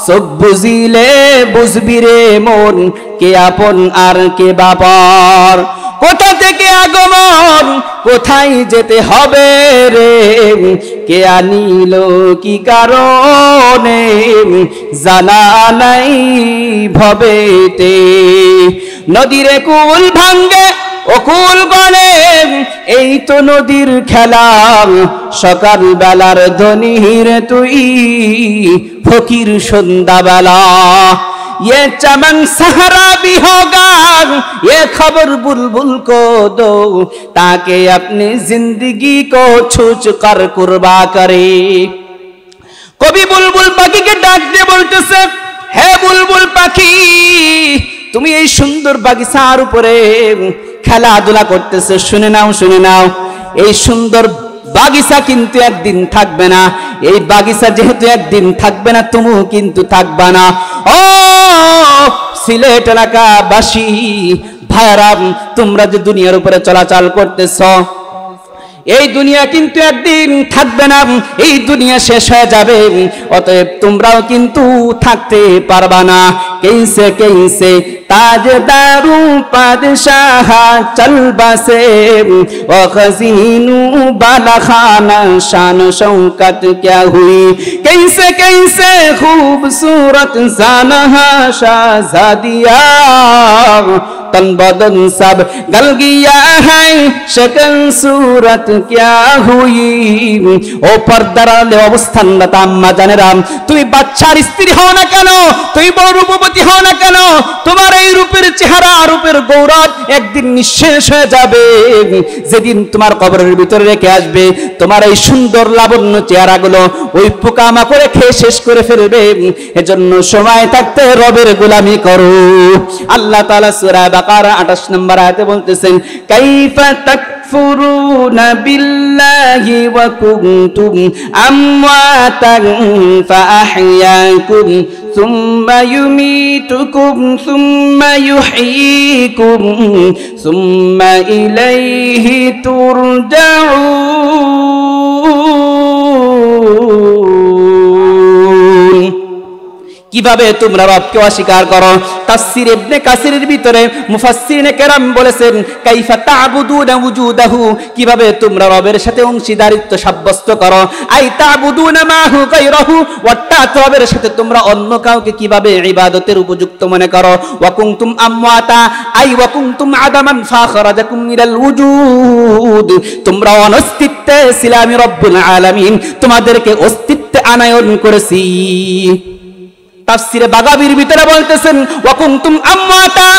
সব বুঝিলে বুঝবি রে মন, কে আপন আর কে বাবার। কোথা থেকে আগমন কোথায় যেতে হবে রে, কে আনিল কি কারণে জানা নাই ভবেতে। নদীরে কুল ভাঙ্গে ও কুল গলে, এই তো নদীর খেলা। সকাল বেলার ধনীর তুই ফকির সন্ধ্যাবেলা। ये चमन सहरा भी होगा, ये खबर बुलबुल को दो, ताकि अपनी जिंदगी को छूछ कर कुर्बा करे। कवि बुलबुल पाखी के डाक दे बोलतेছে, হে বুলবুল পাখি তুমি এই সুন্দর বাগিচার উপরে খেলাধুলা করতেছো, শুনে নাও শুনে নাও। এই সুন্দর বাগিচা কিন্তু একদিন থাকবে না। এই বাগিচা যেহেতু একদিন থাকবে না, তুমিও কিন্তু থাকবা না। ও সিলেট এলাকাবাসী ভাইরা, তোমরা যে দুনিয়ার উপরে চলাচল করতেছ, এই দুনিয়া কিন্তু একদিন থাকবে না, এই দুনিয়া শেষ হয়ে যাবে। অতএব তোমরাও কিন্তু থাকতে পারবা না। कैसे कैसे ताजदारू पादशाह चल बसे, ओ खजीनू बाला खाना शान शौकत क्या हुई। कैसे कैसे खूबसूरत जानहा शाहजादिया, तन बदन सब गल गया है शक्ल सूरत क्या हुई। ও পর্দার আড়ালে অবস্থানরত আম্মা জানেরা, তুমি বাচ্চার স্ত্রী হও না কেন, তুমি বড় রূপবতী হও না কেন, তোমার এই রূপের চেহারা রূপের গৌরব একদিন নিঃশেষ হয়ে যাবে। যেদিন তোমার কবরের ভিতরে রেখে আসবে, তোমার এই সুন্দর লাবণ্য চেহারাগুলো ওই পোকামাকড়ে খেয়ে শেষ করে ফেলবে। এজন্য সময় থাকতে রবের গোলামি করো। আল্লাহ তাআলা সূরা বাকারা 28 নম্বর আয়াতে বলতেছেন, কাইফা তাকফুরুনা বিল্লাহি ওয়া কুনতুম আমওয়াতান ফাআহইয়াকুম সুম্মা ইউমীতুকুম সুম্মা ইউহয়ীকুম সুম্মা ইলাইহি তুরজাউন। কিভাবে তোমরা রবকে অস্বীকার করো? তাফসীর ইবনে কাসিরের ভিতরে মুফাসসিরিনে কেরাম বলেছেন, কাইফা তা'বুদুনা ওয়ুজুদাহু, কিভাবে তোমরা রবের সাথে অংশীদারিত্ব সাব্যস্ত করো। আই তা'বুদুনা মাহু গায়রাহু, অর্থাৎ রবের সাথে তোমরা অন্য কাউকে কিভাবে ইবাদতের উপযুক্ত মনে করো। ওয়া কুনতুম আমওয়াতা, আই ওয়া কুনতুম আদামান ফাখরাজাকুম মিনাল ওয়ুজুদ, তোমরা অনস্তিত্বে ছিলে, আমি রব্বুল আলামিন তোমাদেরকে অস্তিত্বে আনায়ন করেছি। তাফসীরে বাগাবীর ভিতরে বলতেছেন, ওয়া কুনতুম আমওয়াতা,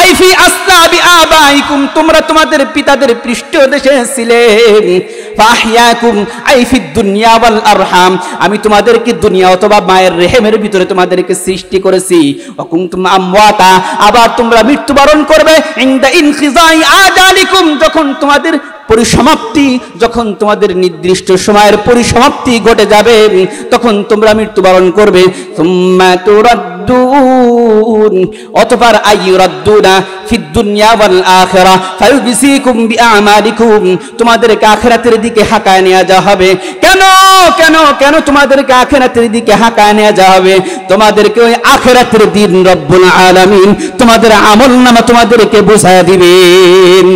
আইফি আসলাবি আবাইকুম, তোমরা তোমাদের পিতাদের পৃষ্ঠদেশে ছিলে। ফাহিয়াকুম আইফি দুনিয়া ওয়াল আরহাম, আমি তোমাদেরকে দুনিয়া অথবা মায়ের রেহেমের ভিতরে তোমাদেরকে সৃষ্টি করেছি। ওয়া কুনতুম আমওয়াতা, আবার তোমরা মৃত্যুবরণ করবে। ইনদা ইনখিজাই আজালিকুম, যখন তোমাদের পরিসমাপ্তি, যখন তোমাদের নির্দিষ্ট সময়ের পরিসমাপ্তি ঘটে যাবে, তখন তোমরা মৃত্যুবরণ করবে। সুম্মা তুরাদ্দুন, অতঃপর আইয়ুরাদ্দুনা ফিদ দুনিয়া ওয়াল আখিরা ফায়ুজসিকুম বিআমালিকুম, তোমাদেরকে আখিরাতের দিকে হাঁকায় নিয়ে যাওয়া হবে। কেন কেন কেন তোমাদেরকে আখিরাতের দিকে হাঁকায় নিয়ে যাওয়া হবে? তোমাদেরকে ওই আখিরাতের দিন রব্বুল আলামিন তোমাদের আমলনামা তোমাদেরকে বুঝায়া দিবেন।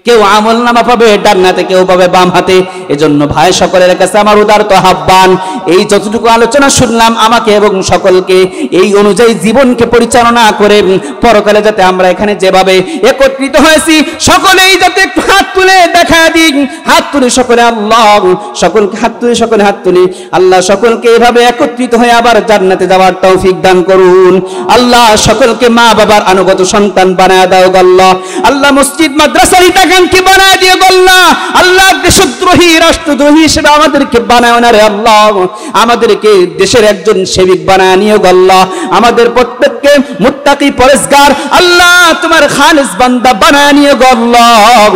কেউ আমল নামা পাবে ডান হাতে, কেউ পাবে বাম হাতে। এজন্য ভাই সকলের কাছে আমার উদারত আহ্বান, এই যতটুকু আলোচনা শুনলাম আমাকে এবং সকলকে এই অনুযায়ী জীবনকে পরিচালনা করে পরকালে যাতে আমরা এখানে যেভাবে একত্রিত হয়েছি সকলেই যাতে একটু হাত তুলে দেখা দিন। হাত তুলে সকলে আল্লাহ, সকলকে হাত তুলে, সকলে হাত তুলি। আল্লাহ সকলকে এভাবে একত্রিত হয়ে আবার জান্নাতে যাওয়ার তৌফিক দান করুন। আল্লাহ সকলকে মা বাবার আনুগত সন্তান বানায় দাও আল্লাহ। আল্লাহ মসজিদ মাদ্রাসার কি বানায় দিয়ে আল্লাহ, আল্লাহ দেশদ্রোহী রাষ্ট্রদ্রোহী হিসেবে আমাদেরকে বানায় না রে আল্লাহ, আমাদেরকে দেশের একজন সেবিক বানায় নিও আল্লাহ। আমাদের প্রত্যেককে মুত্তাকি পরেজগার আল্লাহ তোমার খালিস বান্দা বানায় নিও আল্লাহ।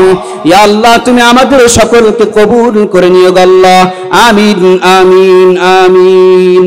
ইয়া আল্লাহ তুমি আমাদের সকলকে কবুল করে নিও আল্লাহ। আমিন আমিন আমিন।